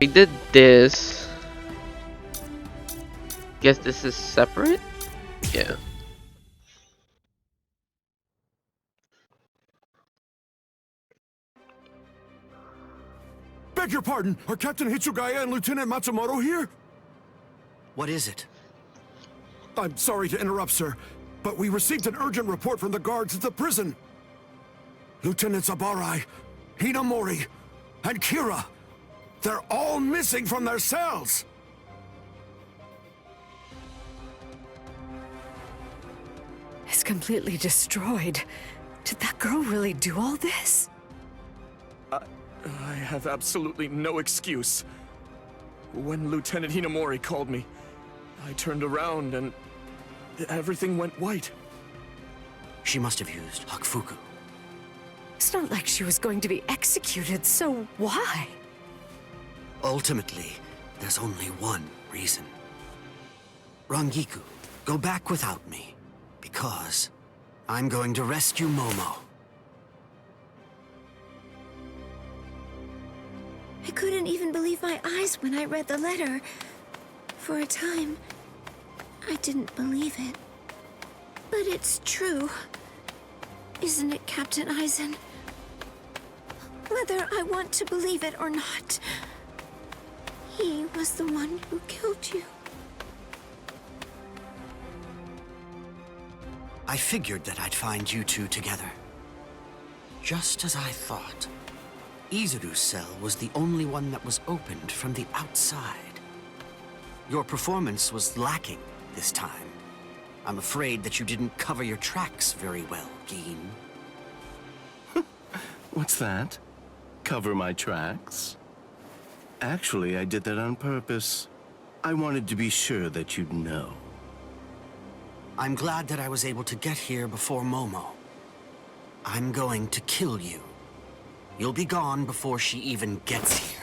We did this. Guess this is separate? Yeah. Beg your pardon, are Captain Hitsugaya and Lieutenant Matsumoto here? What is it? I'm sorry to interrupt, sir, but we received an urgent report from the guards at the prison. Lieutenant Zabarai, Hinamori, and Kira, they're all missing from their cells. It's completely destroyed. Did that girl really do all this? I have absolutely no excuse. When Lieutenant Hinamori called me, I turned around and everything went white. She must have used Hakufuku. It's not like she was going to be executed, so why? Ultimately, there's only one reason. Rangiku, go back without me, because I'm going to rescue Momo. I couldn't even believe my eyes when I read the letter. For a time, I didn't believe it. But it's true. Isn't it, Captain Eisen? Whether I want to believe it or not, he was the one who killed you. I figured that I'd find you two together. Just as I thought. Izuru's cell was the only one that was opened from the outside. Your performance was lacking this time. I'm afraid that you didn't cover your tracks very well, Gin. What's that? Cover my tracks? Actually, I did that on purpose. I wanted to be sure that you'd know. I'm glad that I was able to get here before Momo. I'm going to kill you. You'll be gone before she even gets here.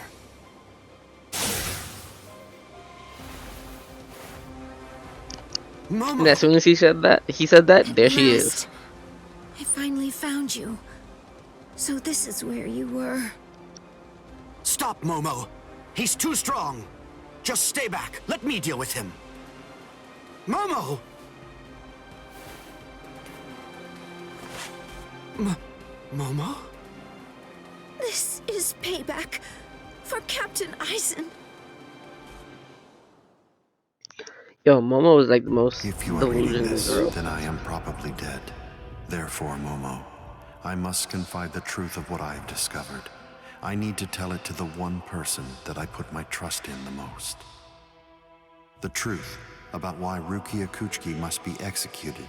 Momo! And as soon as he said that, there she is. I finally found you. So this is where you were. Stop, Momo! He's too strong! Just stay back. Let me deal with him. Momo! Momo? This is payback for Captain Eisen. Yo, Momo was like the most If you are reading delusional this, girl. then I am probably dead. Therefore, Momo, I must confide the truth of what I have discovered. I need to tell it to the one person that I put my trust in the most. The truth about why Rukia Kuchiki must be executed,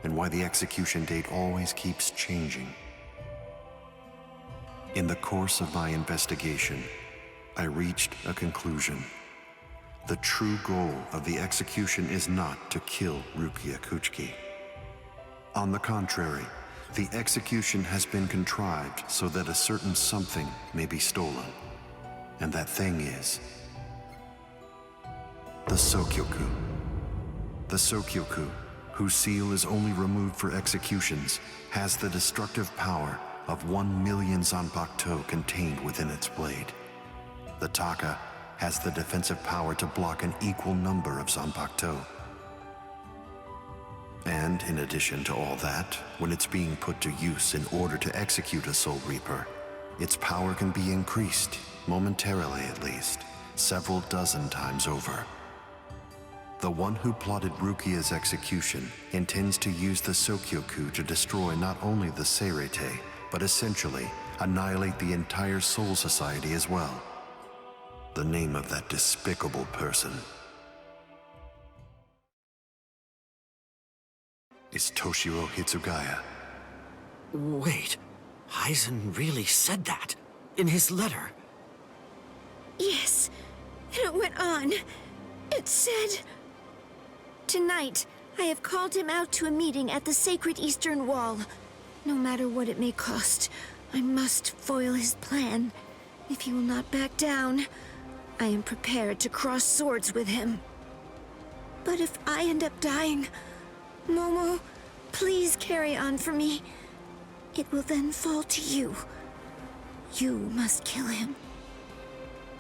and why the execution date always keeps changing. In the course of my investigation, I reached a conclusion. The true goal of the execution is not to kill Rukia Kuchiki. On the contrary, the execution has been contrived so that a certain something may be stolen. And that thing is the Sokyoku. The Sokyoku, whose seal is only removed for executions, has the destructive power of 1 million Zanpakuto contained within its blade. The Taka has the defensive power to block an equal number of Zanpakuto. And in addition to all that, when it's being put to use in order to execute a Soul Reaper, its power can be increased, momentarily at least, several dozen times over. The one who plotted Rukia's execution intends to use the Sokyoku to destroy not only the Seirete, but essentially annihilate the entire Soul Society as well. The name of that despicable person is Toshiro Hitsugaya. Wait, Eisen really said that in his letter? Yes, and it went on. It said, "Tonight, I have called him out to a meeting at the sacred Eastern Wall. No matter what it may cost, I must foil his plan. If he will not back down, I am prepared to cross swords with him. But if I end up dying, Momo, please carry on for me. It will then fall to you. You must kill him.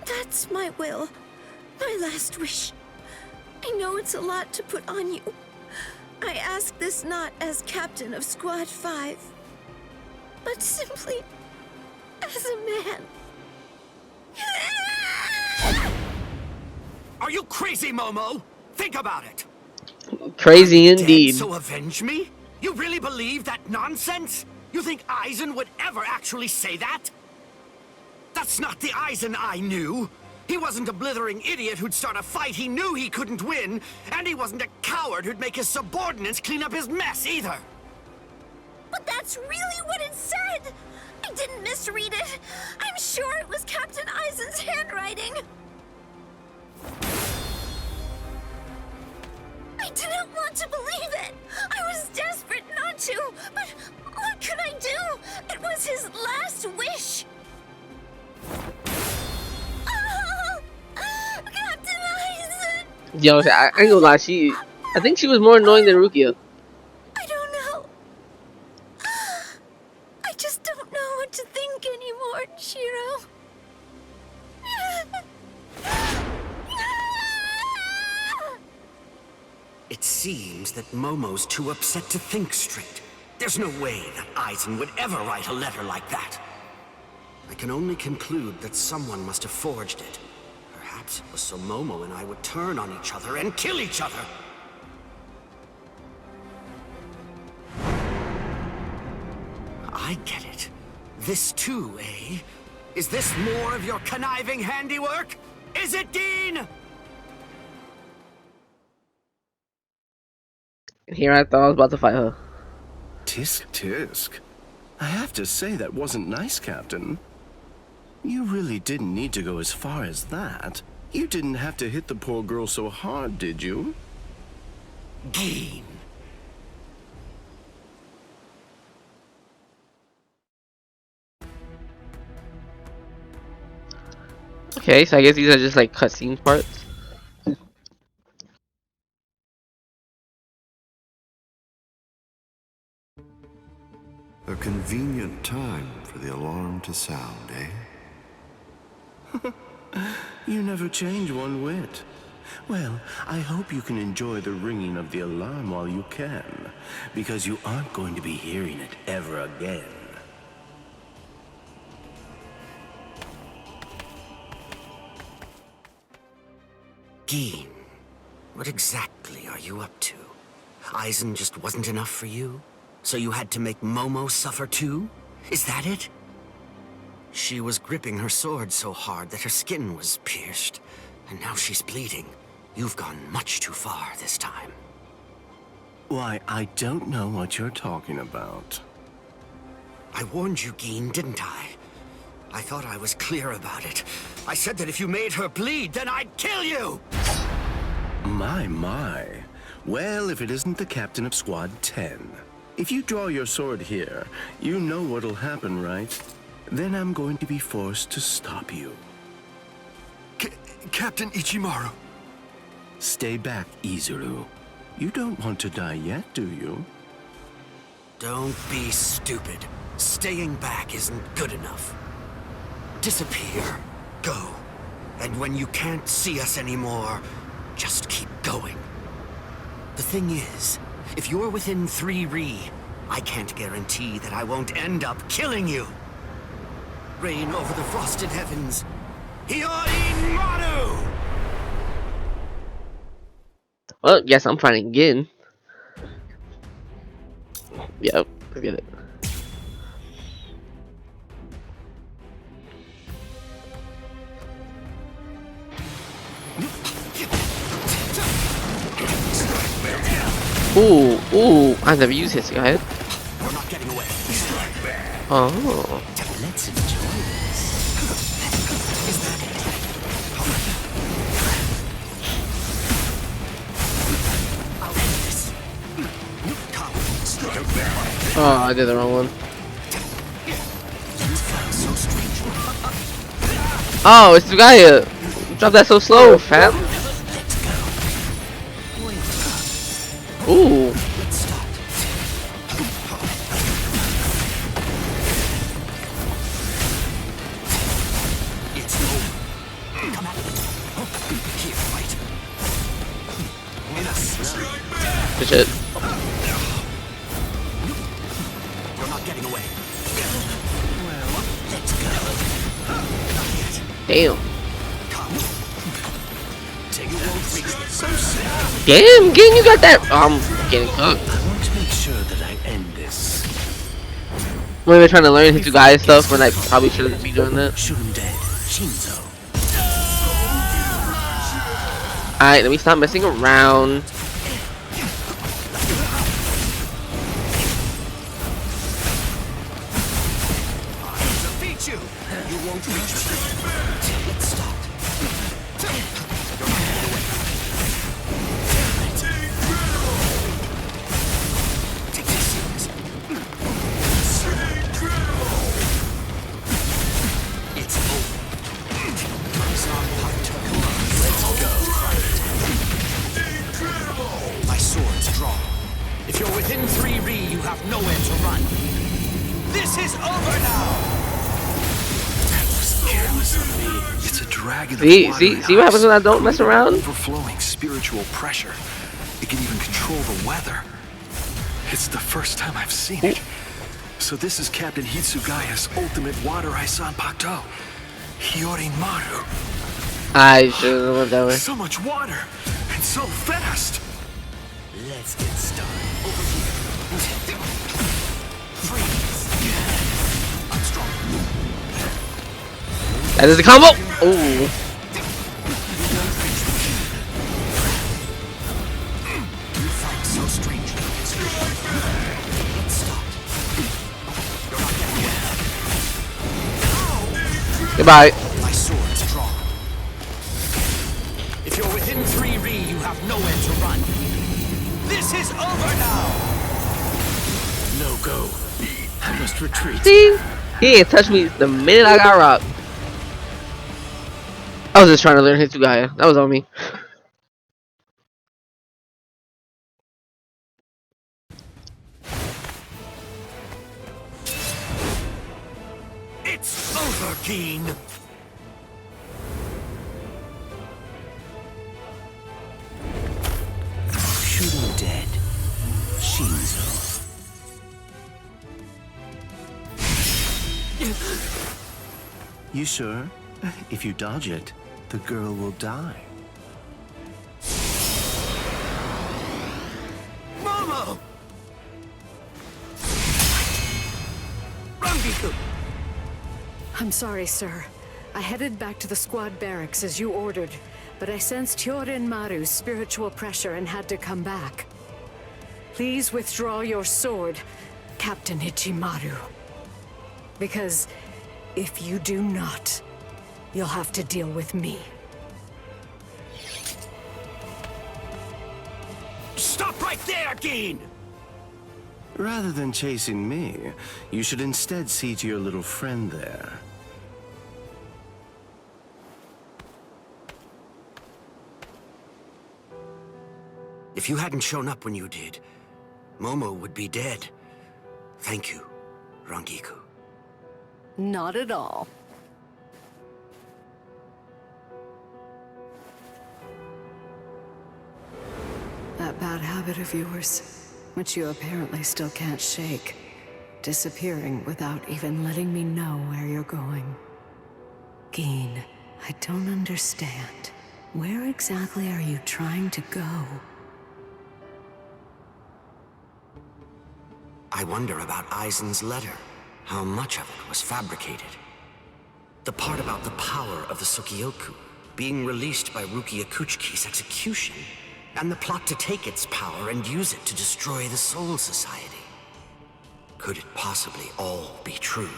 That's my will. My last wish. I know it's a lot to put on you. I ask this not as captain of Squad 5, but simply as a man. Are you crazy, Momo? Think about it. Crazy Dead, indeed. so avenge me? You really believe that nonsense? You think Aizen would ever actually say that? That's not the Aizen I knew. He wasn't a blithering idiot who'd start a fight he knew he couldn't win, and he wasn't a coward who'd make his subordinates clean up his mess either. But that's really what it said! I didn't misread it. I'm sure it was Captain Aizen's handwriting. I didn't want to believe it. I was desperate not to, but what could I do? It was his last wish. Oh, Captain Aizen! Yo, I ain't gonna lie, I think she was more annoying than Rukia. I don't know. I just don't know what to think anymore, Shiro. It seems that Momo's too upset to think straight. There's no way that Aizen would ever write a letter like that. I can only conclude that someone must have forged it. Perhaps it was so Momo and I would turn on each other and kill each other. I get it. This too, eh? Is this more of your conniving handiwork? Is it, Dean? Here I thought I was about to fight her. Tisk tisk. I have to say that wasn't nice, Captain. You really didn't need to go as far as that. You didn't have to hit the poor girl so hard, did you? Dean. Okay, so I guess these are just like cutscene parts. A convenient time for the alarm to sound, eh? You never change one whit. Well, I hope you can enjoy the ringing of the alarm while you can, because you aren't going to be hearing it ever again. Dean, what exactly are you up to? Aizen just wasn't enough for you? So you had to make Momo suffer too? Is that it? She was gripping her sword so hard that her skin was pierced, and now she's bleeding. You've gone much too far this time. Why, I don't know what you're talking about. I warned you, Geen, didn't I? I thought I was clear about it. I said that if you made her bleed, then I'd kill you! My. Well, if it isn't the captain of Squad 10. If you draw your sword here, you know what'll happen, right? Then I'm going to be forced to stop you. Captain Ichimaru. Stay back, Izuru. You don't want to die yet, do you? Don't be stupid. Staying back isn't good enough. Disappear. Go. And when you can't see us anymore, just keep going. The thing is, if you're within 3 Ri, I can't guarantee that I won't end up killing you. Reign over the frosted heavens. Hiyori Maru! Well, yes, I'm fighting again. Yep, forget it. Ooh, I never used his guy. We're not getting away. Oh. Let's enjoy this. Is that it? I'll end this. Come. Oh, I did the wrong one. You fly so strange. Oh, it's Tsugaya. Drop that so slow, fam. Let's go. Ooh. Let's start. It's over. Come at me. Here, fight. Good shit. You're not getting away. Well, let's go. Not yet. Damn. Come. Take you won't reach this. So sad. Damn, Gin, you got that. I'm getting cooked. I want to make sure that I end this. When we're trying to learn Hitsugai stuff, when I probably shouldn't be doing that. Shoot him dead. Shinzo. Alright, let me stop messing around. Defeat you. You won't reach me. Let's start. Take this seriously. It's over. Let's go. My sword's drawn. If you're within 3 Ri, you have nowhere to run. This is over now. That was careless of me. It's a dragon. See what happens when I don't mess around? Overflowing spiritual pressure. It can even control the weather. It's the first time I've seen it. So this is Captain Hitsugaya's ultimate water ice on Pato. TRiiNiiRuDeBwOy. I should have went that way. So much water and so fast. Let's get started. Over here. Freeze. I'm strong. That is a combo. Ooh. You fight so strangely. Let's start. You're not getting away. Goodbye. My sword's drawn. If you're within 3 Ri, you have nowhere to run. This is over now. No go. I must retreat. See? He ain't touched me the minute I got rocked. I was just trying to learn Hitsugaya. That was on me. It's over, Keen. Shoot him dead. Shinzo. You sure? If you dodge it, the girl will die. Momo! Rangiku! I'm sorry, sir. I headed back to the squad barracks as you ordered, but I sensed TRiiNiiRuDeBwOy's spiritual pressure and had to come back. Please withdraw your sword, Captain Ichimaru. Because if you do not, you'll have to deal with me. Stop right there, Keen! Rather than chasing me, you should instead see to your little friend there. If you hadn't shown up when you did, Momo would be dead. Thank you, Rangiku. Not at all. That bad habit of yours, which you apparently still can't shake. Disappearing without even letting me know where you're going. Geen, I don't understand. Where exactly are you trying to go? I wonder about Aizen's letter. How much of it was fabricated? The part about the power of the Sukioku being released by Rukia Kuchiki's execution, and the plot to take its power and use it to destroy the Soul Society. Could it possibly all be true?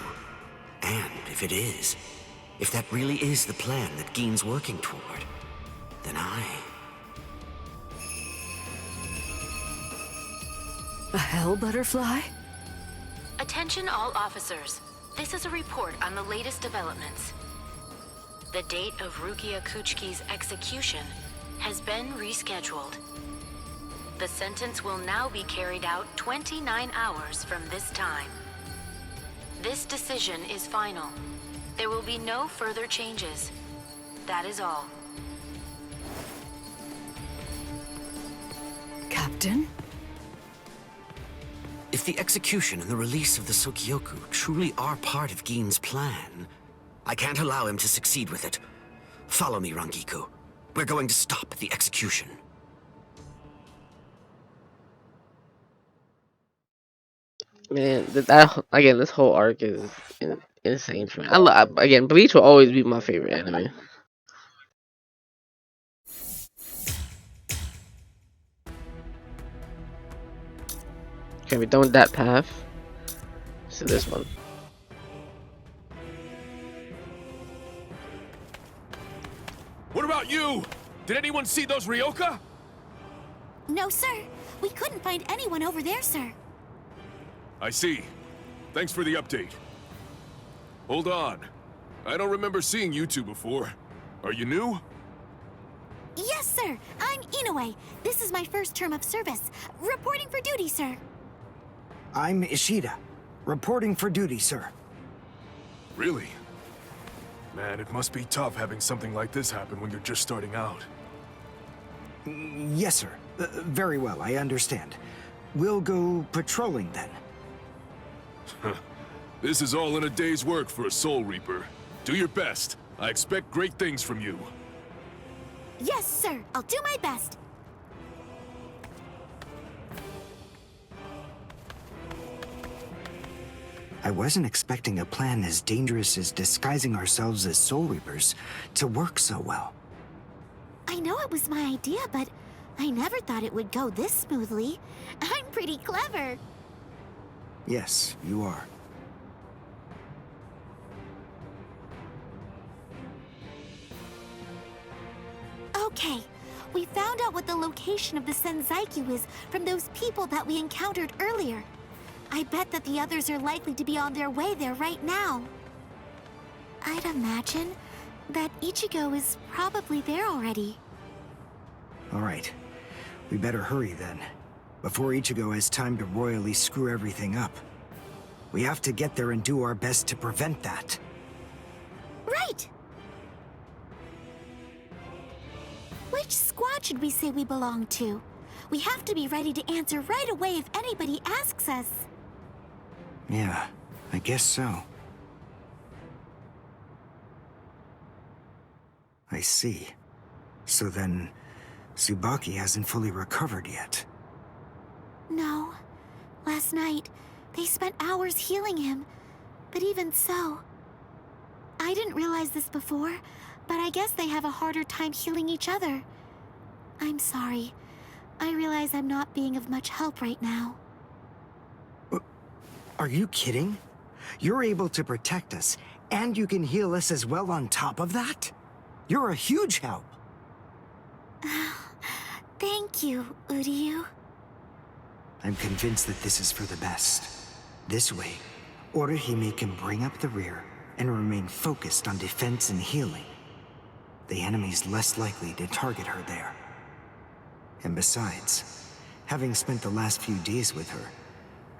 And if it is, if that really is the plan that Geen's working toward, then A hell butterfly? Attention all officers. This is a report on the latest developments. The date of Rukia Kuchiki's execution has been rescheduled. The sentence will now be carried out 29 hours from this time. This decision is final. There will be no further changes. That is all. Captain? If the execution and the release of the Sokyoku truly are part of Gin's plan, I can't allow him to succeed with it. Follow me, Rangiku. We're going to stop the execution. Man, again, this whole arc is insane for me. Again, Bleach will always be my favorite anime. Okay, we're done with that path. So this one. What about you? Did anyone see those Ryoka? No, sir. We couldn't find anyone over there, sir. I see. Thanks for the update. Hold on. I don't remember seeing you two before. Are you new? Yes, sir. I'm Inoue. This is my first term of service. Reporting for duty, sir. I'm Ishida. Reporting for duty, sir. Really? Man, it must be tough having something like this happen when you're just starting out. Yes, sir. Very well, I understand. We'll go patrolling then. This is all in a day's work for a Soul Reaper. Do your best. I expect great things from you. Yes, sir. I'll do my best. I wasn't expecting a plan as dangerous as disguising ourselves as Soul Reapers to work so well. I know it was my idea, but I never thought it would go this smoothly. I'm pretty clever. Yes, you are. Okay, we found out what the location of the Senzaikyu is from those people that we encountered earlier. I bet that the others are likely to be on their way there right now. I'd imagine that Ichigo is probably there already. All right. We better hurry then, before Ichigo has time to royally screw everything up. We have to get there and do our best to prevent that. Right! Which squad should we say we belong to? We have to be ready to answer right away if anybody asks us. Yeah, I guess so. I see. So then, Tsubaki hasn't fully recovered yet. No. Last night, they spent hours healing him. But even so... I didn't realize this before, but I guess they have a harder time healing each other. I'm sorry. I realize I'm not being of much help right now. Are you kidding? You're able to protect us, and you can heal us as well on top of that? You're a huge help. Thank you, Uryu. I'm convinced that this is for the best. This way, Orihime can bring up the rear and remain focused on defense and healing. The enemy's less likely to target her there. And besides, having spent the last few days with her,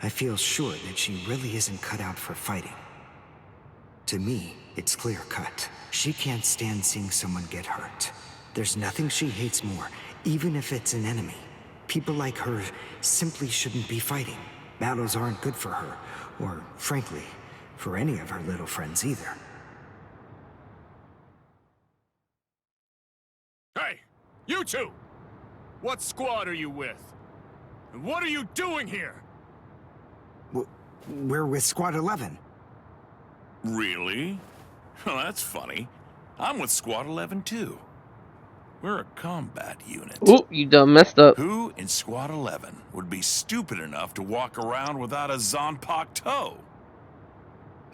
I feel sure that she really isn't cut out for fighting. To me, it's clear-cut. She can't stand seeing someone get hurt. There's nothing she hates more, even if it's an enemy. People like her simply shouldn't be fighting. Battles aren't good for her, or, frankly, for any of her little friends either. Hey, you two! What squad are you with? And what are you doing here? We're with Squad 11. Really? Well, that's funny. I'm with Squad 11 too. We're a combat unit. Ooh, you done messed up. Who in Squad 11 would be stupid enough to walk around without a Zanpakuto toe?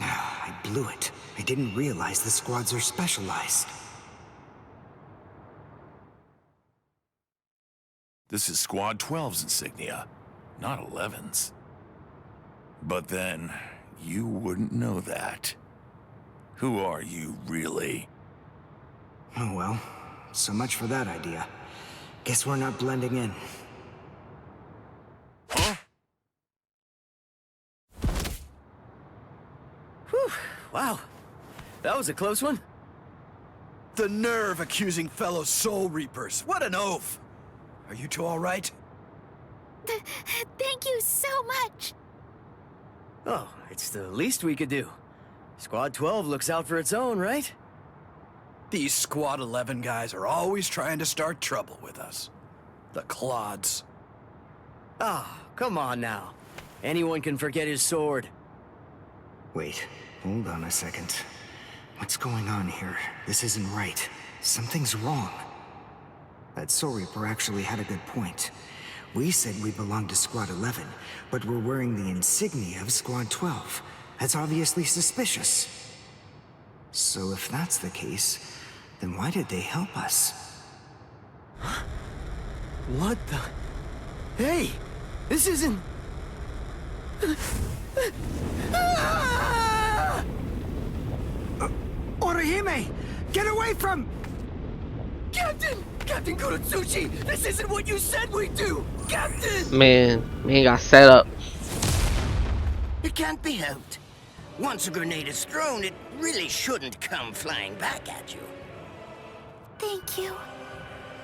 I blew it. I didn't realize the squads are specialized. This is Squad 12's insignia, not 11's. But then, you wouldn't know that. Who are you, really? Oh well, so much for that idea. Guess we're not blending in. Huh? Whew, wow. That was a close one. The nerve accusing fellow Soul Reapers. What an oaf! Are you two all right? Thank you so much. Oh, it's the least we could do. Squad 12 looks out for its own, right? These Squad 11 guys are always trying to start trouble with us. The clods. Ah, come on now. Anyone can forget his sword. Wait, hold on a second. What's going on here? This isn't right. Something's wrong. That Soul Reaper actually had a good point. We said we belonged to Squad 11, but we're wearing the insignia of Squad 12. That's obviously suspicious. So if that's the case, then why did they help us? What the? Hey! This isn't... Orihime! Get away from... Captain! Captain Kurotsuchi! This isn't what you said we'd do! Captain! Man got set up. It can't be helped. Once a grenade is thrown, it really shouldn't come flying back at you. Thank you.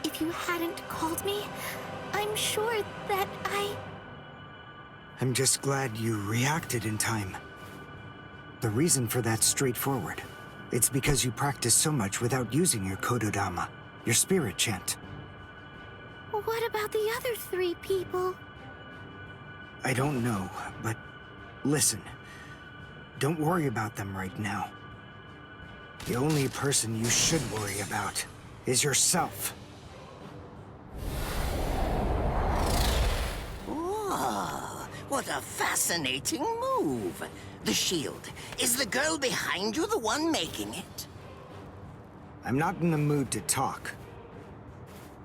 If you hadn't called me, I'm sure that I'm just glad you reacted in time. The reason for that's straightforward. It's because you practice so much without using your Kododama, your spirit chant. What about the other 3 people? I don't know, but listen. Don't worry about them right now. The only person you should worry about is yourself. Oh, what a fascinating move. The shield. Is the girl behind you the one making it? I'm not in the mood to talk.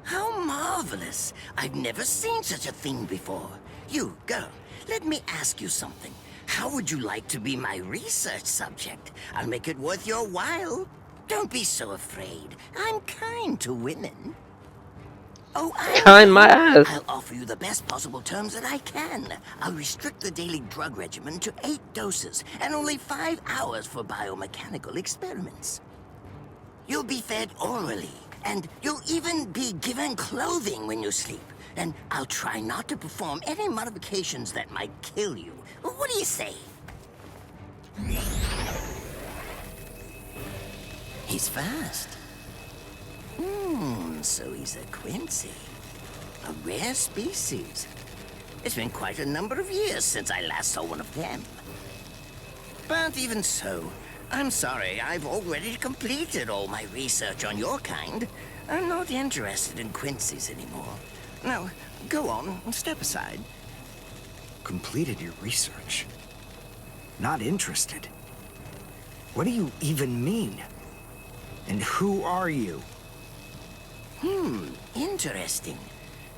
How marvelous. I've never seen such a thing before. You, girl, let me ask you something. How would you like to be my research subject? I'll make it worth your while. Don't be so afraid. I'm kind to women. Oh, Kind my ass. I'll offer you the best possible terms that I can. I'll restrict the daily drug regimen to 8 doses and only 5 hours for biomechanical experiments. You'll be fed orally, and you'll even be given clothing when you sleep. And I'll try not to perform any modifications that might kill you. What do you say? He's fast. So he's a Quincy. A rare species. It's been quite a number of years since I last saw one of them. But even so, I'm sorry, I've already completed all my research on your kind. I'm not interested in Quincy's anymore. Now, go on, step aside. Completed your research? Not interested? What do you even mean? And who are you? Interesting.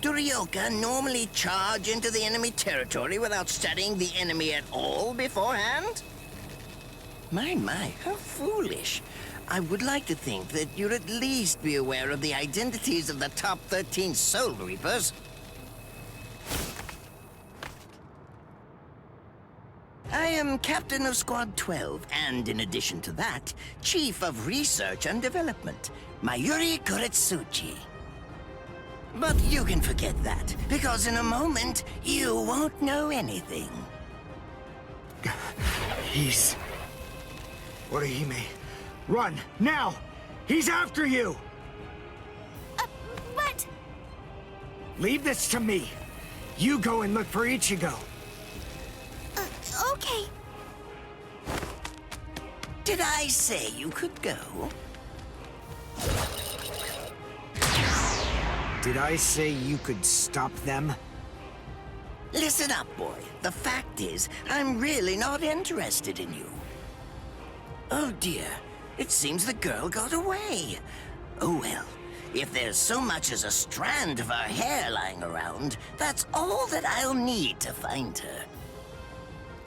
Do Ryoka normally charge into the enemy territory without studying the enemy at all beforehand? My, how foolish. I would like to think that you'd at least be aware of the identities of the top 13 Soul Reapers. I am Captain of Squad 12, and in addition to that, Chief of Research and Development, Mayuri Kuretsuchi. But you can forget that, because in a moment, you won't know anything. He's... Orihime, run, now! He's after you! But... Leave this to me. You go and look for Ichigo. Okay. Did I say you could go? Did I say you could stop them? Listen up, boy. The fact is, I'm really not interested in you. Oh dear, it seems the girl got away. Oh well, if there's so much as a strand of her hair lying around, that's all that I'll need to find her.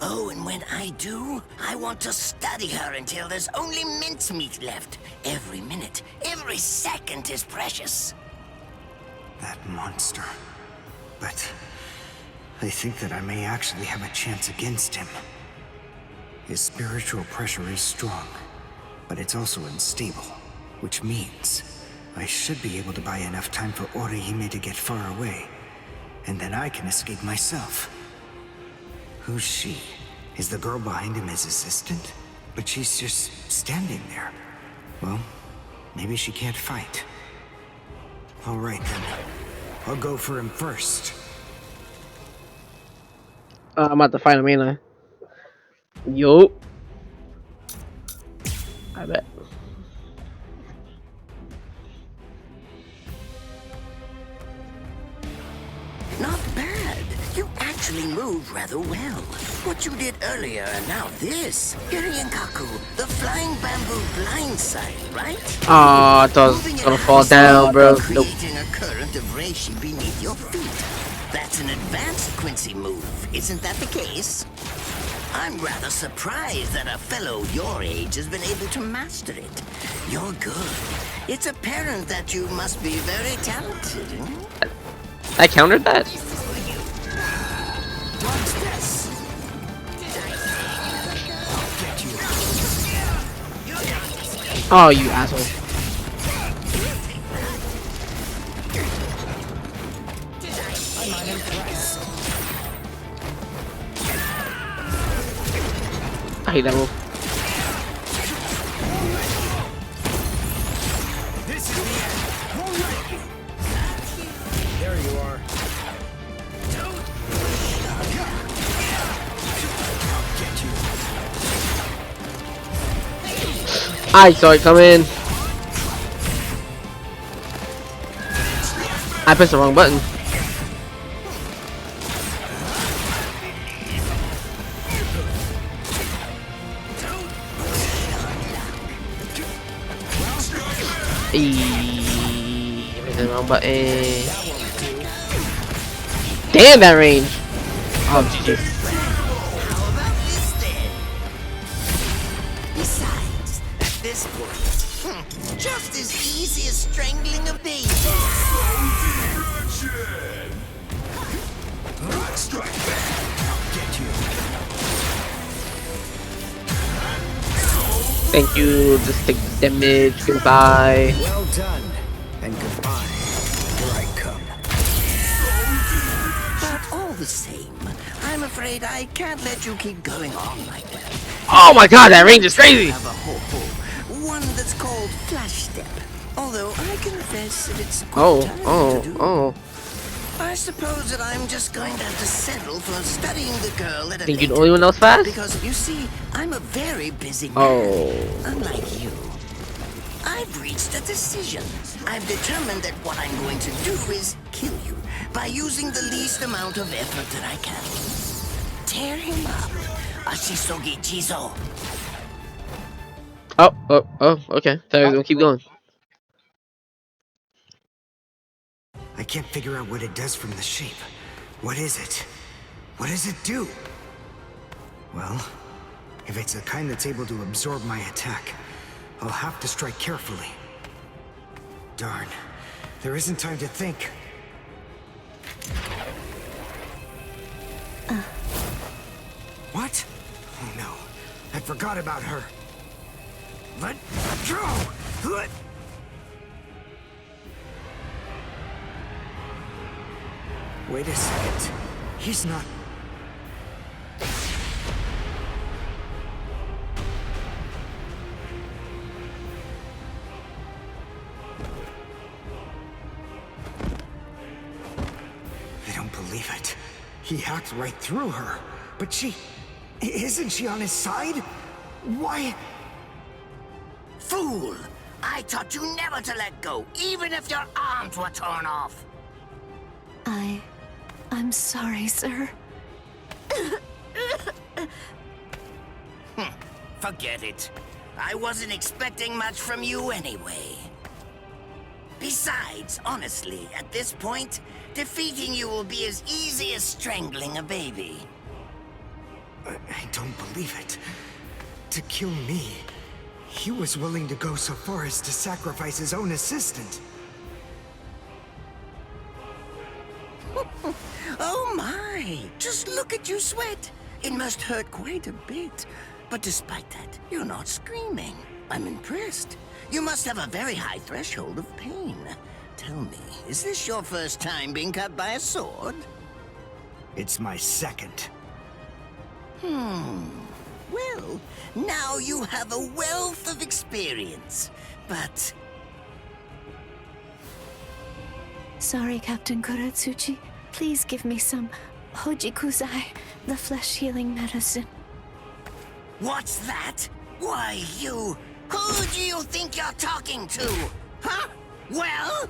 Oh, and when I do, I want to study her until there's only mincemeat left. Every minute, every second is precious. That monster. But I think that I may actually have a chance against him. His spiritual pressure is strong, but it's also unstable. which means I should be able to buy enough time for Orihime to get far away, and then I can escape myself. Who's she? Is the girl behind him his assistant? But she's just standing there. Well, maybe she can't fight. All right then, I'll go for him first. I'm about to fight him, ain't I? Yo. I bet. Not bad. You actually moved rather well. What you did earlier and now this. Irienkaku, the flying bamboo blindside, right? Aw, I thought it was gonna fall down, bro. Nope. Creating a current of reishi beneath your feet. That's an advanced Quincy move, isn't that the case? I'm rather surprised that a fellow your age has been able to master it. You're good. It's apparent that you must be very talented. I countered that. What's this? Oh, you asshole. I hate that move. This is the end. Won't let you. There you are. I saw it coming. I pressed the wrong button. Pressed the wrong button. Damn that range. Oh, GG. How about this then? Besides, at this point, just as easy as strangling a baby. Strike back. I'll get you. Thank you. Just take the damage. Goodbye. Well done, and goodbye. Here I come. But all the same, I'm afraid I can't let you keep going on like that. Oh my god, that range is crazy. I have a ho-ho, one that's called Flash Step. Although I confess that it's quite tiring to do. I suppose that I'm just going to have to settle for studying the girl at a Think you're the later only one else fast? Because, you see, I'm a very busy man. Unlike you. I've reached a decision. I've determined that what I'm going to do is kill you by using the least amount of effort that I can. Tear him up. Ashisogi Jizo. Okay. So we're gonna keep going. I can't figure out what it does from the shape. What is it? What does it do? Well, if it's the kind that's able to absorb my attack, I'll have to strike carefully. Darn, there isn't time to think. What? Oh no, I forgot about her. Let go! Wait a second. He's not... I don't believe it. He hacked right through her. But she... Isn't she on his side? Why... Fool! I taught you never to let go, even if your arms were torn off. I'm sorry, sir. Forget it. I wasn't expecting much from you anyway. Besides, honestly, at this point, defeating you will be as easy as strangling a baby. I don't believe it. To kill me, he was willing to go so far as to sacrifice his own assistant. Oh my! Just look at you sweat! It must hurt quite a bit. But despite that, you're not screaming. I'm impressed. You must have a very high threshold of pain. Tell me, is this your first time being cut by a sword? It's my second. Well, now you have a wealth of experience, but... Sorry, Captain Kuratsuchi. Please give me some Hojikuzai, the flesh-healing medicine. What's that? Why, you... Who do you think you're talking to? Huh? Well?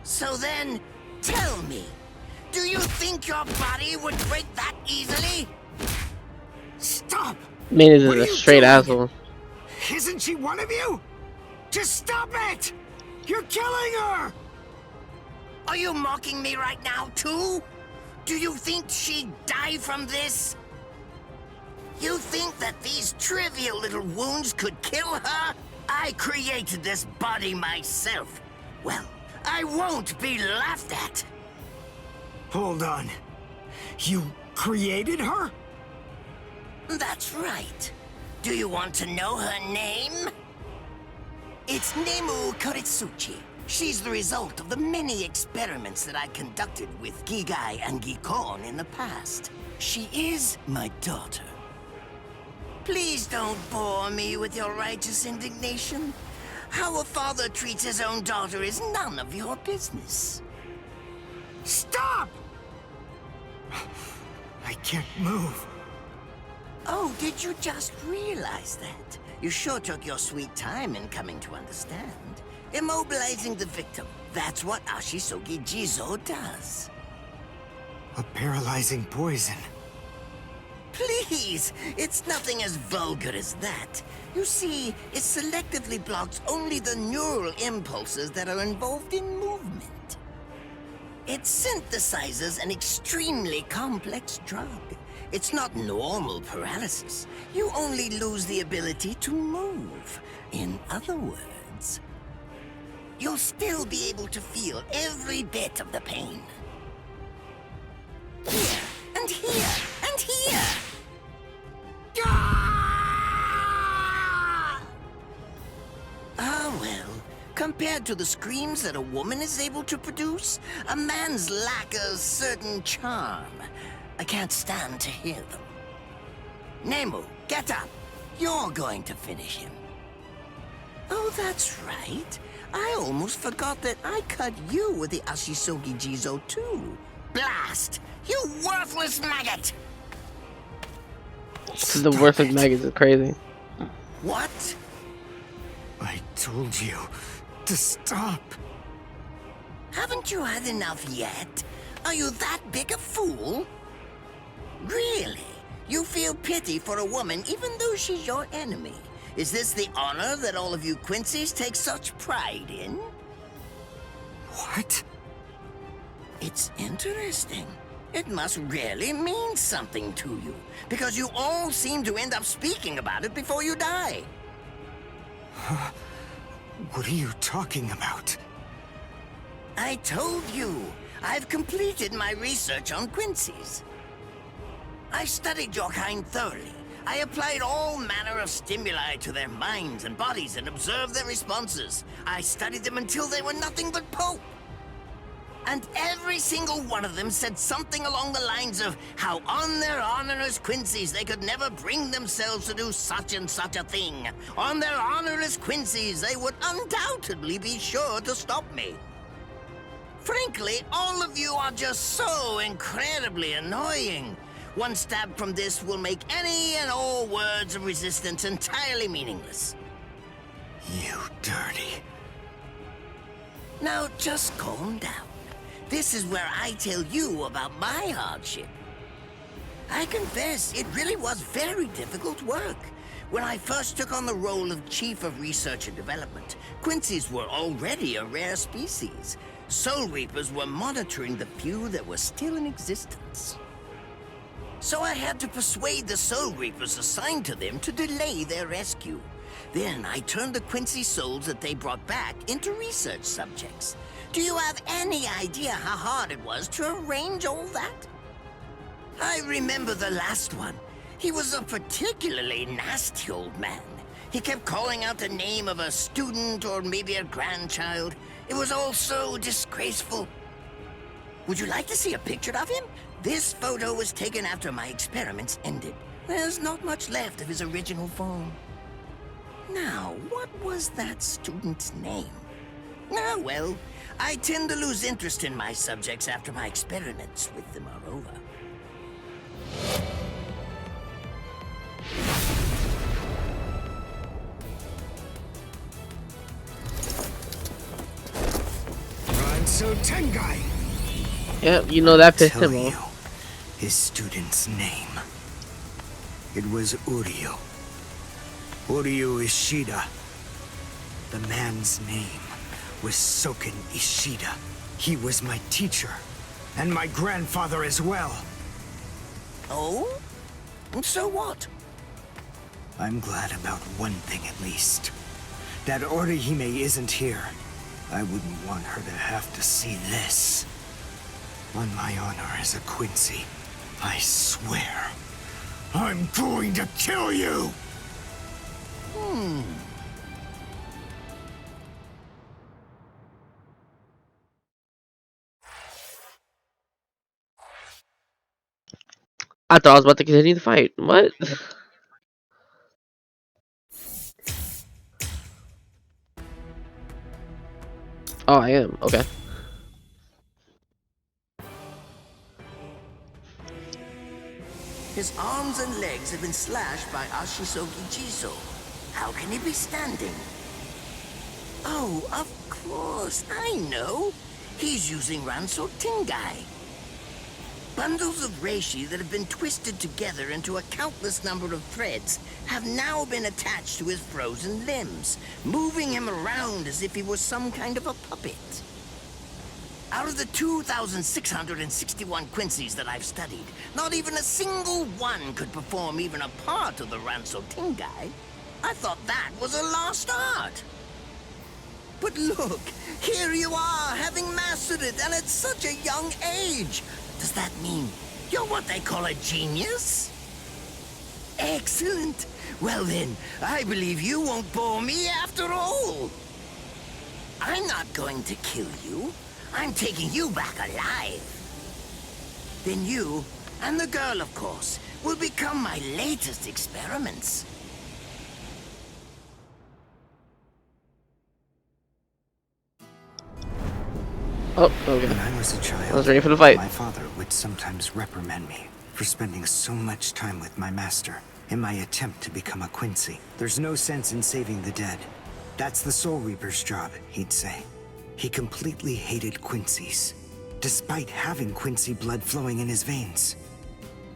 So then, tell me, do you think your body would break that easily? Stop! Man is What are a you straight doing? asshole. Isn't she one of you? Just stop it! You're killing her! Are you mocking me right now, too? Do you think she'd die from this? You think that these trivial little wounds could kill her? I created this body myself. Well, I won't be laughed at. Hold on. You created her? That's right. Do you want to know her name? It's Nemu Kuritsuchi. She's the result of the many experiments that I conducted with Gigai and Gikon in the past. She is my daughter. Please don't bore me with your righteous indignation. How a father treats his own daughter is none of your business. Stop! I can't move. Oh, did you just realize that? You sure took your sweet time in coming to understand. Immobilizing the victim. That's what Ashisogi Jizo does. A paralyzing poison. Please, it's nothing as vulgar as that. You see, it selectively blocks only the neural impulses that are involved in movement. It synthesizes an extremely complex drug. It's not normal paralysis. You only lose the ability to move. In other words, you'll still be able to feel every bit of the pain. Here, and here, and here! Ah, well, compared to the screams that a woman is able to produce, a man's lack a certain charm. I can't stand to hear them. Nemu, get up. You're going to finish him. Oh, that's right. I almost forgot that I cut you with the Ashisogi Jizo too. Blast! You worthless maggot! The worst of maggots is crazy. What? I told you to stop. Haven't you had enough yet? Are you that big a fool? Really? You feel pity for a woman even though she's your enemy? Is this the honor that all of you Quincy's take such pride in? What? It's interesting. It must really mean something to you, because you all seem to end up speaking about it before you die. What are you talking about? I told you, I've completed my research on Quincy's. I studied your kind thoroughly. I applied all manner of stimuli to their minds and bodies and observed their responses. I studied them until they were nothing but pulp. And every single one of them said something along the lines of how on their honorless Quincy's they could never bring themselves to do such and such a thing. On their honorless Quincy's they would undoubtedly be sure to stop me. Frankly, all of you are just so incredibly annoying. One stab from this will make any and all words of resistance entirely meaningless. You dirty. Now just calm down. This is where I tell you about my hardship. I confess, it really was very difficult work. When I first took on the role of Chief of Research and Development, Quincy's were already a rare species. Soul Reapers were monitoring the few that were still in existence. So I had to persuade the Soul Reapers assigned to them to delay their rescue. Then I turned the Quincy souls that they brought back into research subjects. Do you have any idea how hard it was to arrange all that? I remember the last one. He was a particularly nasty old man. He kept calling out the name of a student or maybe a grandchild. It was all so disgraceful. Would you like to see a picture of him? This photo was taken after my experiments ended. There's not much left of his original form. Now, what was that student's name? Ah, well, I tend to lose interest in my subjects after my experiments with them are over. So Tengai. Yep, you know that pissed him You, off. his student's name. It was Uryu. Uryu Ishida. The man's name was Soken Ishida. He was my teacher, and my grandfather as well. Oh? So what? I'm glad about one thing at least. That Orihime isn't here. I wouldn't want her to have to see this. On my honor as a Quincy, I swear, I'm going to kill you! I thought I was about to continue the fight. What? Oh, I am. Okay. His arms and legs have been slashed by Ashisogi Jiso. How can he be standing? Oh, of course, I know. He's using Ranso Tingai. Bundles of reishi that have been twisted together into a countless number of threads have now been attached to his frozen limbs, moving him around as if he was some kind of a puppet. Out of the 2,661 Quincies that I've studied, not even a single one could perform even a part of the Ranso Tingai. I thought that was a lost art. But look, here you are, having mastered it, and at such a young age. Does that mean you're what they call a genius? Excellent. Well then, I believe you won't bore me after all. I'm not going to kill you. I'm taking you back alive. Then you, and the girl of course, will become my latest experiments. Oh, okay. When I was a child, I was ready for the fight. My father would sometimes reprimand me for spending so much time with my master in my attempt to become a Quincy. There's no sense in saving the dead. That's the Soul Reaper's job, he'd say. He completely hated Quincy's, despite having Quincy blood flowing in his veins.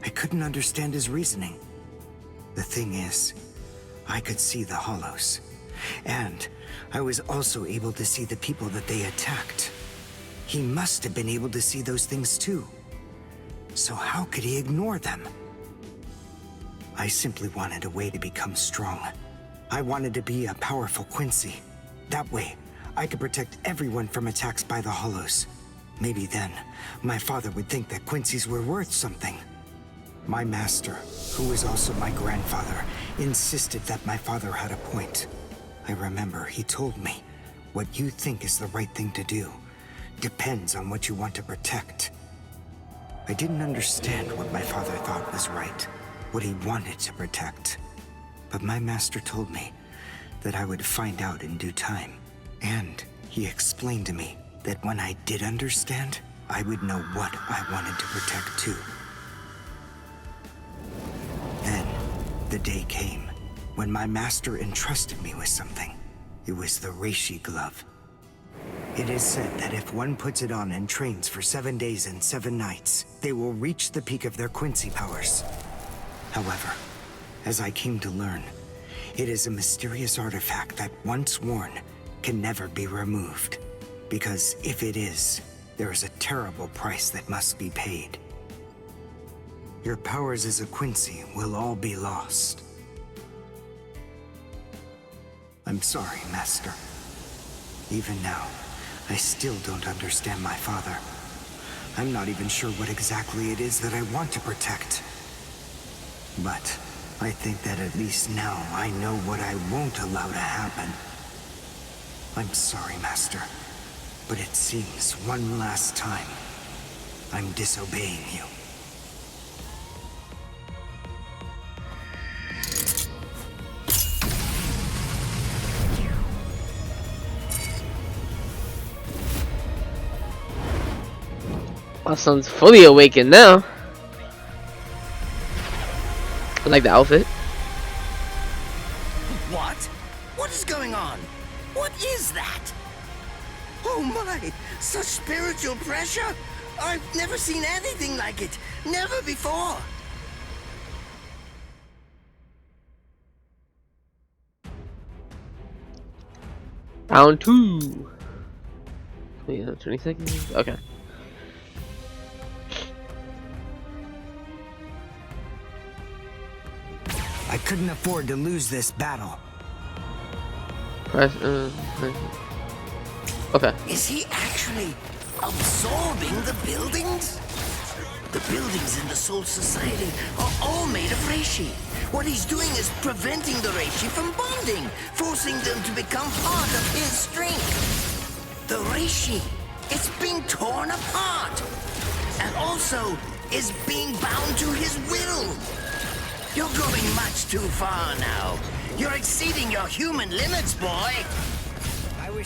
I couldn't understand his reasoning. The thing is, I could see the hollows, and I was also able to see the people that they attacked. He must have been able to see those things too. So how could he ignore them? I simply wanted a way to become strong. I wanted to be a powerful Quincy. That way, I could protect everyone from attacks by the hollows. Maybe then, my father would think that Quincy's were worth something. My master, who was also my grandfather, insisted that my father had a point. I remember he told me, what you think is the right thing to do depends on what you want to protect. I didn't understand what my father thought was right, what he wanted to protect. But my master told me that I would find out in due time. And he explained to me that when I did understand, I would know what I wanted to protect too. Then, the day came when my master entrusted me with something. It was the Reishi glove. It is said that if one puts it on and trains for 7 days and 7 nights, they will reach the peak of their Quincy powers. However, as I came to learn, it is a mysterious artifact that once worn can never be removed. Because if it is, there is a terrible price that must be paid. Your powers as a Quincy will all be lost. I'm sorry, Master. Even now, I still don't understand my father. I'm not even sure what exactly it is that I want to protect. But I think that at least now I know what I won't allow to happen. I'm sorry, Master, but it seems one last time I'm disobeying you. My son's fully awakened now. I like the outfit. What? What is going on? What is that? Oh my! Such spiritual pressure? I've never seen anything like it. Never before. Round 2. Yeah, 20 seconds. Okay. I couldn't afford to lose this battle. Press. Okay. Is he actually absorbing the buildings? The buildings in the Soul Society are all made of reishi. What he's doing is preventing the reishi from bonding, forcing them to become part of his strength. The reishi, it's being torn apart, and also is being bound to his will. You're going much too far now. You're exceeding your human limits, boy.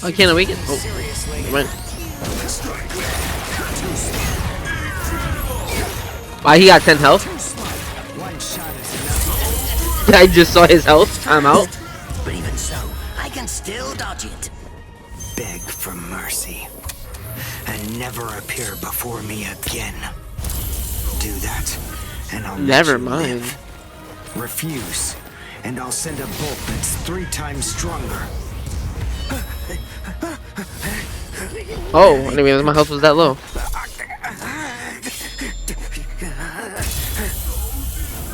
I can't awaken. Oh, right. Why he got 10 health? I just saw his health. I'm out. But even so, I can still dodge it. Beg for mercy and never appear before me again. Do that, and I'll never mind. Live. Refuse, and I'll send a bolt that's 3 times stronger. Oh, I didn't realize my health was that low.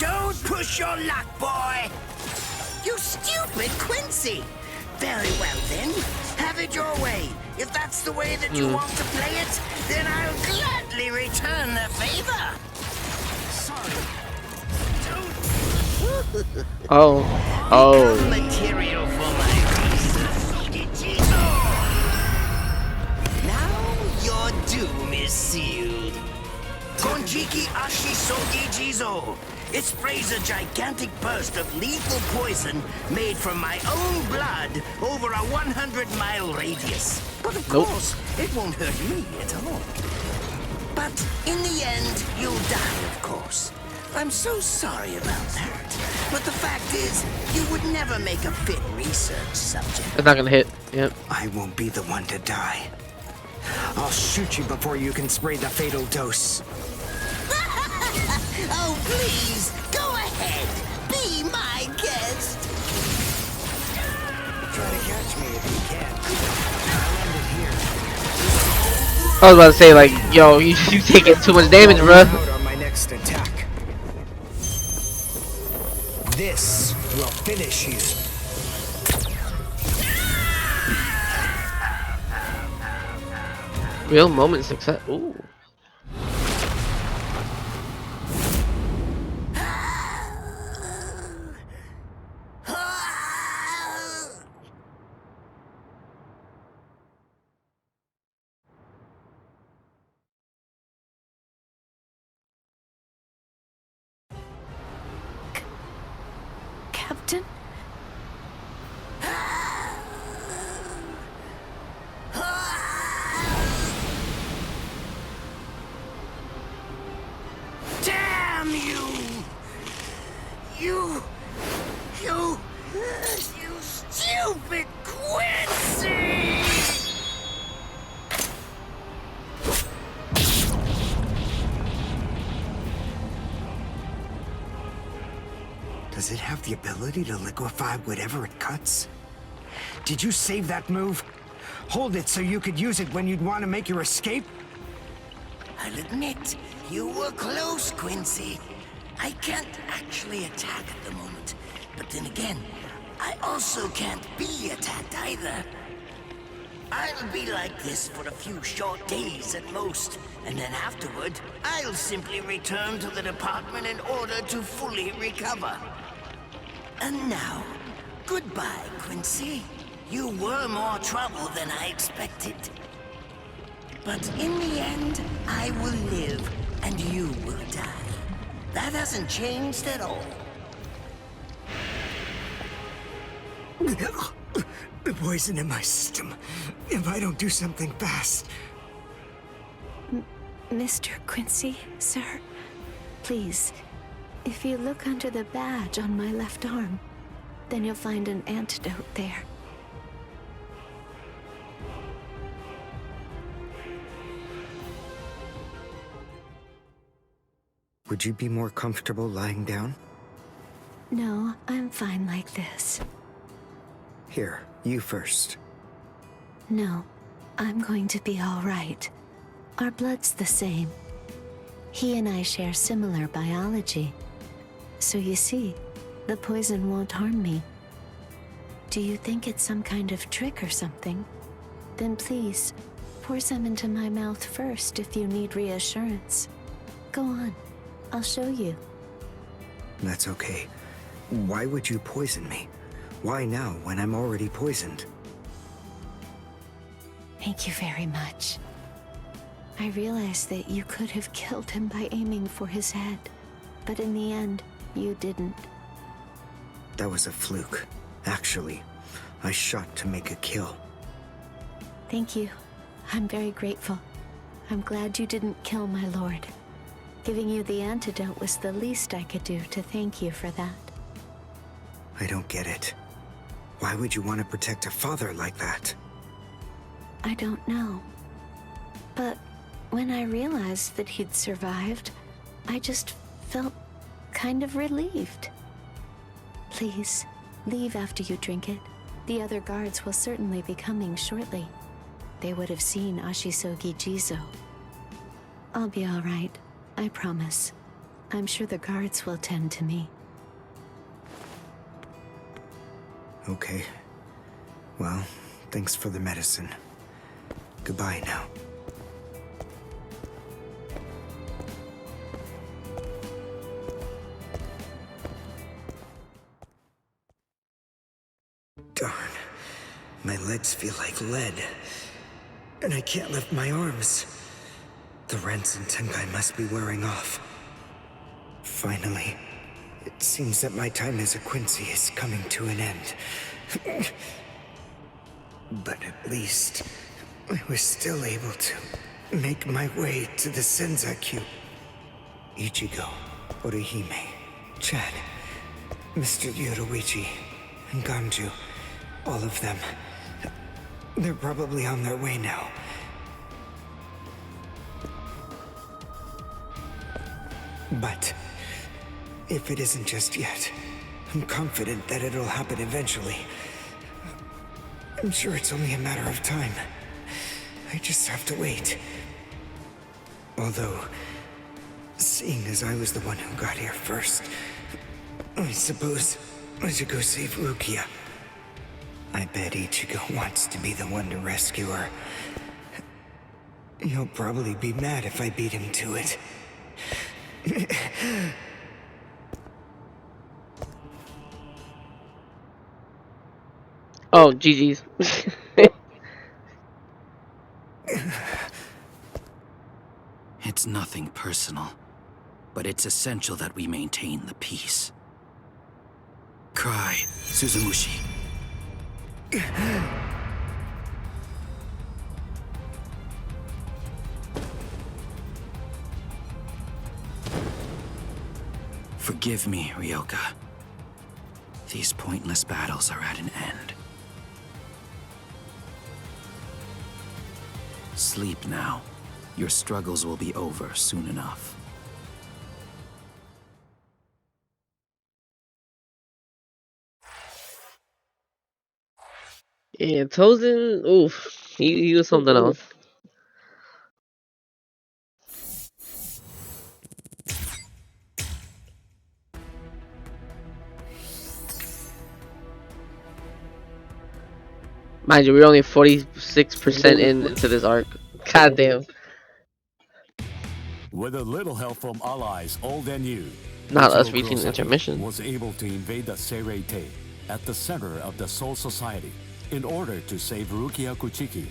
Don't push your luck, boy! You stupid Quincy! Very well then, have it your way. If that's the way that you want to play it, then I'll gladly return the favor. Sorry. Oh. Material for my research. Now your doom is sealed. Konjiki Ashisogi Jizo. It sprays a gigantic burst of lethal poison made from my own blood over a 100-mile radius. But of course, it won't hurt me at all. But in the end, you'll die, of course. I'm so sorry about that. But the fact is, you would never make a fit research subject. It's not gonna hit. Yep. I won't be the one to die. I'll shoot you before you can spray the fatal dose. Oh, please, go ahead. Be my guest. Try to catch me if you can. I'll end it here. I was about to say, like, yo, you taking too much damage, bruh. Out on my next attack. This will finish you. Real moment success. Ooh. Captain? Damn you! You stupid Quincy! Does it have the ability to liquefy whatever it cuts? Did you save that move? Hold it so you could use it when you'd want to make your escape? I'll admit, you were close, Quincy. I can't actually attack at the moment. But then again, I also can't be attacked either. I'll be like this for a few short days at most, and then afterward, I'll simply return to the department in order to fully recover. And now, goodbye, Quincy. You were more trouble than I expected. But in the end, I will live, and you will die. That hasn't changed at all. The poison in my system. If I don't do something fast. Mr. Quincy, sir, please, if you look under the badge on my left arm, then you'll find an antidote there. Would you be more comfortable lying down? No, I'm fine like this. Here, you first. No, I'm going to be all right. Our blood's the same. He and I share similar biology. So you see, the poison won't harm me. Do you think it's some kind of trick or something? Then please, pour some into my mouth first if you need reassurance. Go on, I'll show you. That's okay. Why would you poison me? Why now, when I'm already poisoned? Thank you very much. I realized that you could have killed him by aiming for his head, but in the end, you didn't. That was a fluke. Actually, I shot to make a kill. Thank you. I'm very grateful. I'm glad you didn't kill my lord. Giving you the antidote was the least I could do to thank you for that. I don't get it. Why would you want to protect a father like that? I don't know. But when I realized that he'd survived, I just felt kind of relieved. Please, leave after you drink it. The other guards will certainly be coming shortly. They would have seen Ashisogi Jizo. I'll be all right, I promise. I'm sure the guards will tend to me. Okay. Well, thanks for the medicine. Goodbye now. Darn. My legs feel like lead. And I can't lift my arms. The Trinisenpai must be wearing off. Finally, it seems that my time as a Quincy is coming to an end. But at least, I was still able to make my way to the Senzakyu. Ichigo, Orihime, Chad, Mr. Yoruichi, and Ganju, all of them. They're probably on their way now. But if it isn't just yet, I'm confident that it'll happen eventually. I'm sure it's only a matter of time. I just have to wait. Although, seeing as I was the one who got here first, I suppose I should go save Rukia. I bet Ichigo wants to be the one to rescue her. He'll probably be mad if I beat him to it. Oh, GG's. It's nothing personal, but it's essential that we maintain the peace. Cry, Suzumushi. Forgive me, Ryoka. These pointless battles are at an end. Sleep now. Your struggles will be over soon enough. Yeah, Tozen, oof, he was something else. Mind you, we're only 46% into this arc. Goddamn. With a little help from allies old and new, Not us Ichigo reaching the Kurosaki intermission. was able to invade the Seirei-Tei at the center of the Soul Society in order to save Rukia Kuchiki.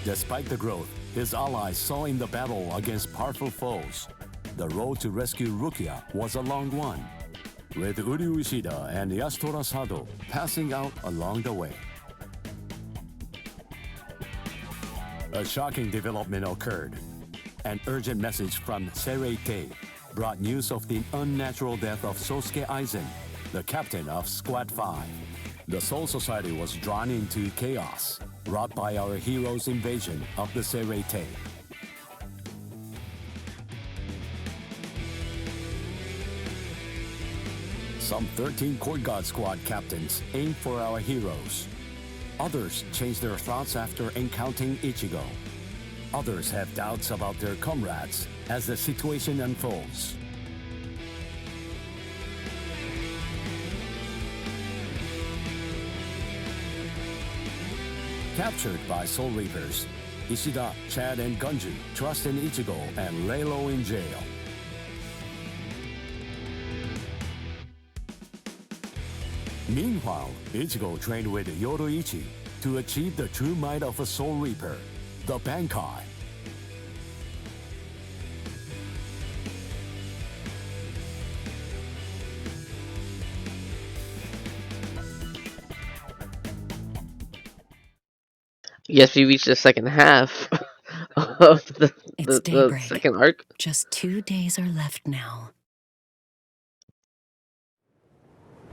Despite the growth his allies saw in the battle against powerful foes, the road to rescue Rukia was a long one, with Uryu Ishida and Yasutora Sado passing out along the way. A shocking development occurred. An urgent message from Seirei-Tei brought news of the unnatural death of Sosuke Aizen, the captain of Squad 5. The Soul Society was drawn into chaos, wrought by our hero's invasion of the Seirei-Tei. Some 13 Court Guard Squad captains aimed for our heroes. Others changed their thoughts after encountering Ichigo. Others have doubts about their comrades as the situation unfolds. Captured by Soul Reapers, Ishida, Chad, and Gunju trust in Ichigo and lay low in jail. Meanwhile, Ichigo trained with Yoruichi to achieve the true might of a Soul Reaper, the Bankai. Yes, we reached the second half of the second arc. Just 2 days are left now.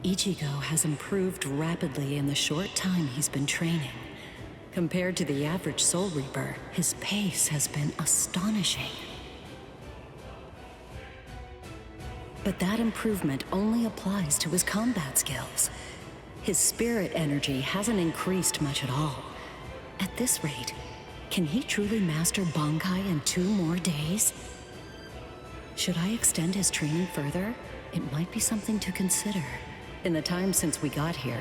Ichigo has improved rapidly in the short time he's been training. Compared to the average Soul Reaper, his pace has been astonishing. But that improvement only applies to his combat skills. His spirit energy hasn't increased much at all. At this rate, can he truly master Bankai in 2 more days? Should I extend his training further? It might be something to consider. In the time since we got here,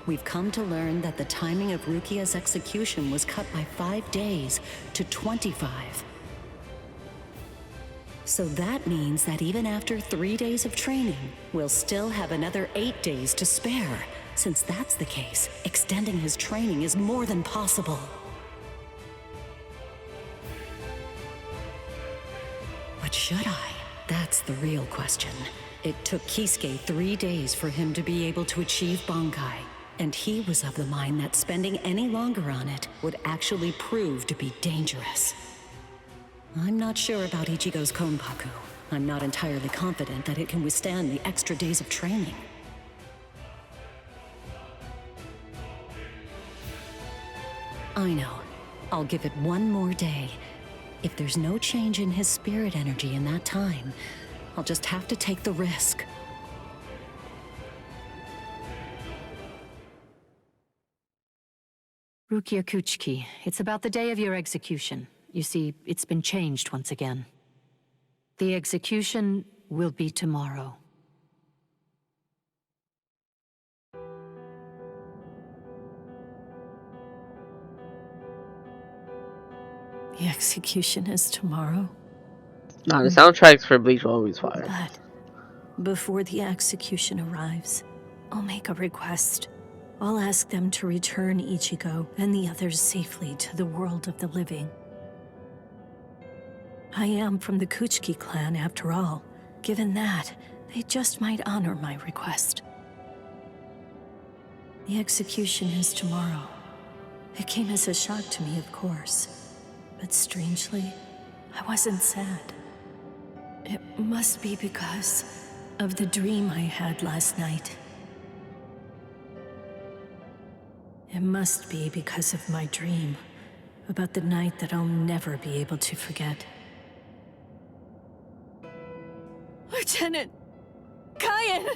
we've come to learn that the timing of Rukia's execution was cut by 5 days to 25. So that means that even after 3 days of training, we'll still have another 8 days to spare. Since that's the case, extending his training is more than possible. But should I? That's the real question. It took Kisuke 3 days for him to be able to achieve Bankai, and he was of the mind that spending any longer on it would actually prove to be dangerous. I'm not sure about Ichigo's Konpaku. I'm not entirely confident that it can withstand the extra days of training. I know. I'll give it 1 more day. If there's no change in his spirit energy in that time, I'll just have to take the risk. Rukia Kuchiki, it's about the day of your execution. You see, it's been changed once again. The execution will be tomorrow. The execution is tomorrow. Nah, the soundtracks for Bleach are always fire. But before the execution arrives, I'll make a request. I'll ask them to return Ichigo and the others safely to the world of the living. I am from the Kuchiki clan after all. Given that, they just might honor my request. The execution is tomorrow. It came as a shock to me, of course. But strangely, I wasn't sad. It must be because of the dream I had last night. It must be because of my dream about the night that I'll never be able to forget. Lieutenant! Kyan!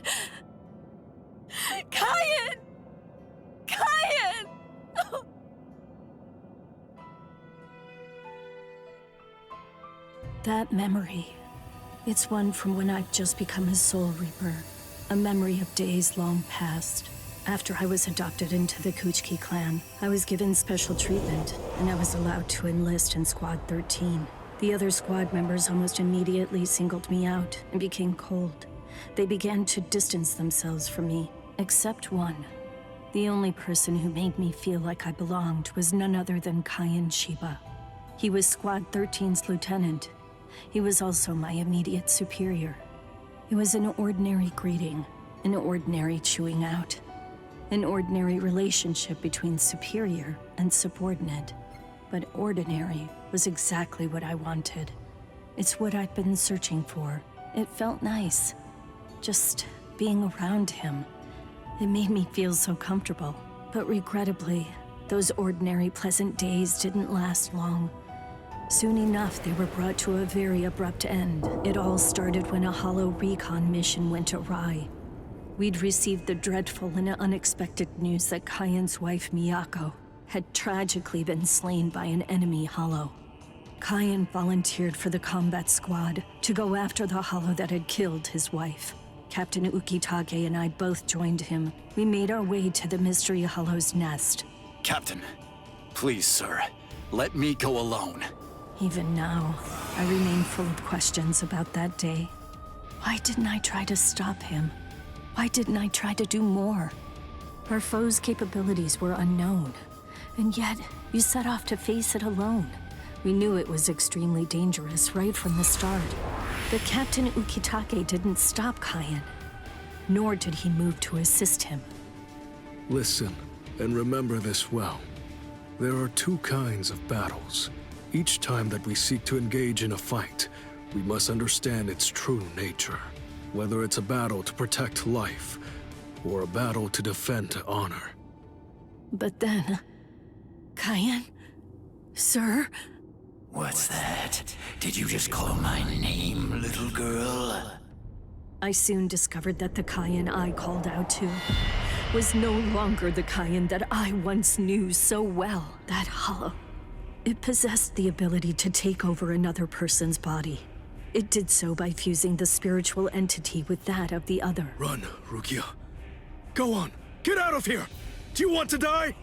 Kyan! Kyan! Oh. That memory, it's one from when I'd just become a Soul Reaper. A memory of days long past. After I was adopted into the Kuchiki clan, I was given special treatment, and I was allowed to enlist in Squad 13. The other squad members almost immediately singled me out and became cold. They began to distance themselves from me, except one. The only person who made me feel like I belonged was none other than Kayan Shiba. He was Squad 13's lieutenant. He was also my immediate superior. It was an ordinary greeting, an ordinary chewing out, an ordinary relationship between superior and subordinate. But ordinary was exactly what I wanted. It's what I'd been searching for. It felt nice. Just being around him. It made me feel so comfortable. But regrettably, those ordinary pleasant days didn't last long. Soon enough, they were brought to a very abrupt end. It all started when a hollow recon mission went awry. We'd received the dreadful and unexpected news that Kayan's wife, Miyako, had tragically been slain by an enemy hollow. Kayan volunteered for the combat squad to go after the hollow that had killed his wife. Captain Ukitake and I both joined him. We made our way to the mystery hollow's nest. Captain, please, sir, let me go alone. Even now, I remain full of questions about that day. Why didn't I try to stop him? Why didn't I try to do more? Our foe's capabilities were unknown, and yet you set off to face it alone. We knew it was extremely dangerous right from the start. But Captain Ukitake didn't stop Kayan, nor did he move to assist him. Listen, and remember this well. There are two kinds of battles. Each time that we seek to engage in a fight, we must understand its true nature. Whether it's a battle to protect life, or a battle to defend honor. But then... Kayan? Sir? What's that? Did you just call my name, little girl? I soon discovered that the Kayan I called out to was no longer the Kayan that I once knew so well. That hollow. It possessed the ability to take over another person's body. It did so by fusing the spiritual entity with that of the other. Run, Rukia. Go on, get out of here! Do you want to die?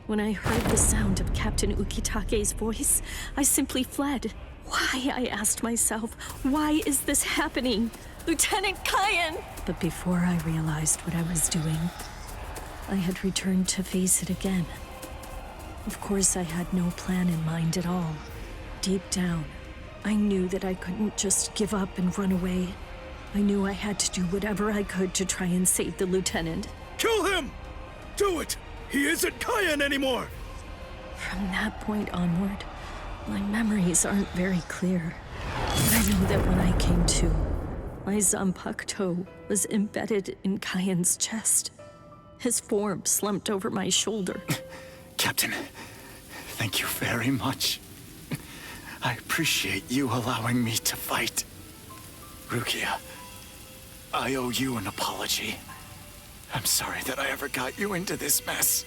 When I heard the sound of Captain Ukitake's voice, I simply fled. Why, I asked myself, why is this happening? Lieutenant Kayan! But before I realized what I was doing, I had returned to face it again. Of course, I had no plan in mind at all. Deep down, I knew that I couldn't just give up and run away. I knew I had to do whatever I could to try and save the lieutenant. Kill him! Do it! He isn't Kayan anymore! From that point onward, my memories aren't very clear. But I know that when I came to, my Zanpakuto was embedded in Kayan's chest. His form slumped over my shoulder. Captain, thank you very much. I appreciate you allowing me to fight. Rukia, I owe you an apology. I'm sorry that I ever got you into this mess.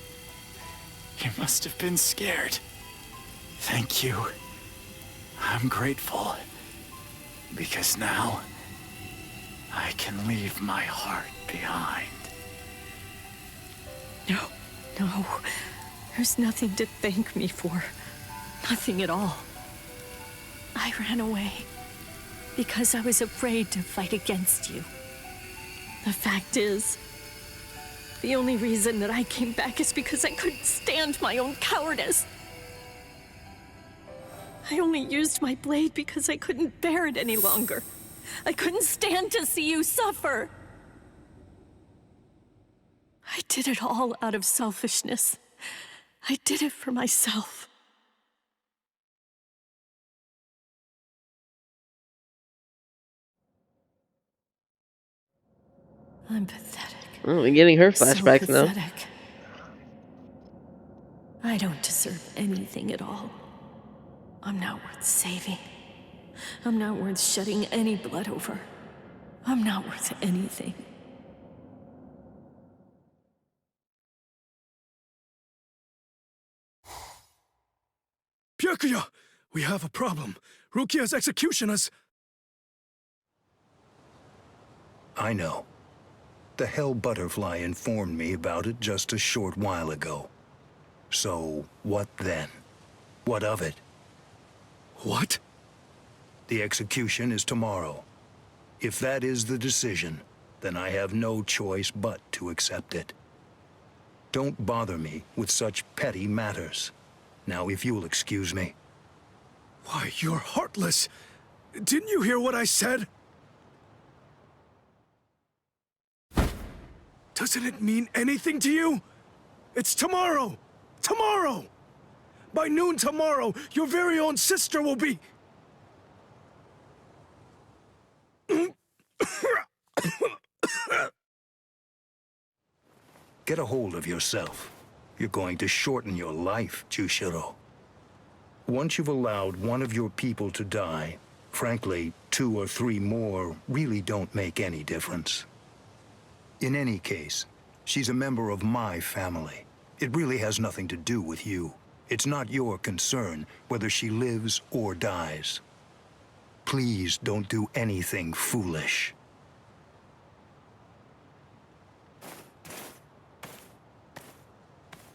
You must have been scared. Thank you. I'm grateful. Because now, I can leave my heart behind. No. There's nothing to thank me for. Nothing at all. I ran away because I was afraid to fight against you. The fact is, the only reason that I came back is because I couldn't stand my own cowardice. I only used my blade because I couldn't bear it any longer. I couldn't stand to see you suffer. I did it all out of selfishness. I did it for myself. I'm pathetic. Oh, we're getting her flashbacks so now. I don't deserve anything at all. I'm not worth saving. I'm not worth shedding any blood over. I'm not worth anything. Byakuya! We have a problem. Rukia's execution is... I know. The Hell Butterfly informed me about it just a short while ago. So, what then? What of it? What? The execution is tomorrow. If that is the decision, then I have no choice but to accept it. Don't bother me with such petty matters. Now, if you'll excuse me. Why, you're heartless. Didn't you hear what I said? Doesn't it mean anything to you? It's tomorrow! Tomorrow! By noon tomorrow, your very own sister will be... Get a hold of yourself. You're going to shorten your life, Jushiro. Once you've allowed one of your people to die, frankly, 2 or 3 more really don't make any difference. In any case, she's a member of my family. It really has nothing to do with you. It's not your concern whether she lives or dies. Please don't do anything foolish.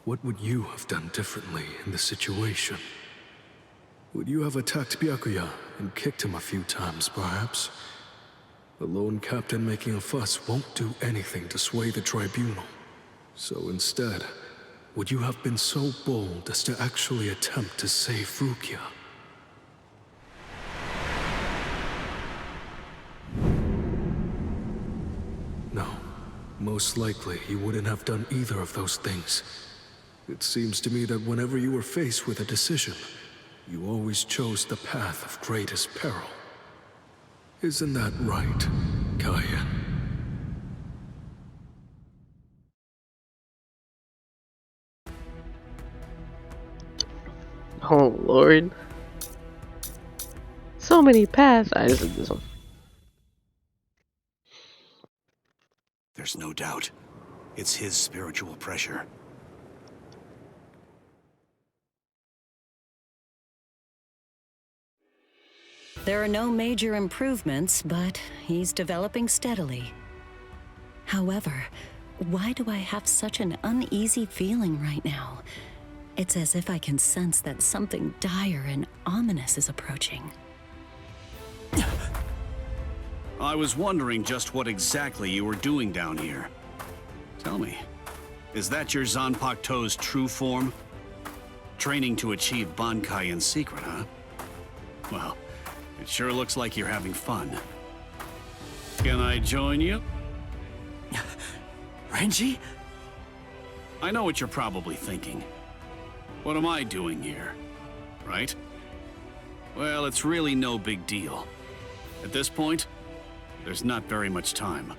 What would you have done differently in this situation? Would you have attacked Byakuya and kicked him a few times, perhaps? The lone captain making a fuss won't do anything to sway the tribunal. So instead, would you have been so bold as to actually attempt to save Rukia? No, most likely you wouldn't have done either of those things. It seems to me that whenever you were faced with a decision, you always chose the path of greatest peril. Isn't that right, Kaien? Oh, Lord. So many paths. I just did this one. There's no doubt. It's his spiritual pressure. There are no major improvements, but he's developing steadily. However, why do I have such an uneasy feeling right now? It's as if I can sense that something dire and ominous is approaching. I was wondering just what exactly you were doing down here. Tell me, is that your Zanpakuto's true form? Training to achieve Bankai in secret, huh? Well, it sure looks like you're having fun. Can I join you? Renji? I know what you're probably thinking. What am I doing here? Right? Well, it's really no big deal. At this point, there's not very much time.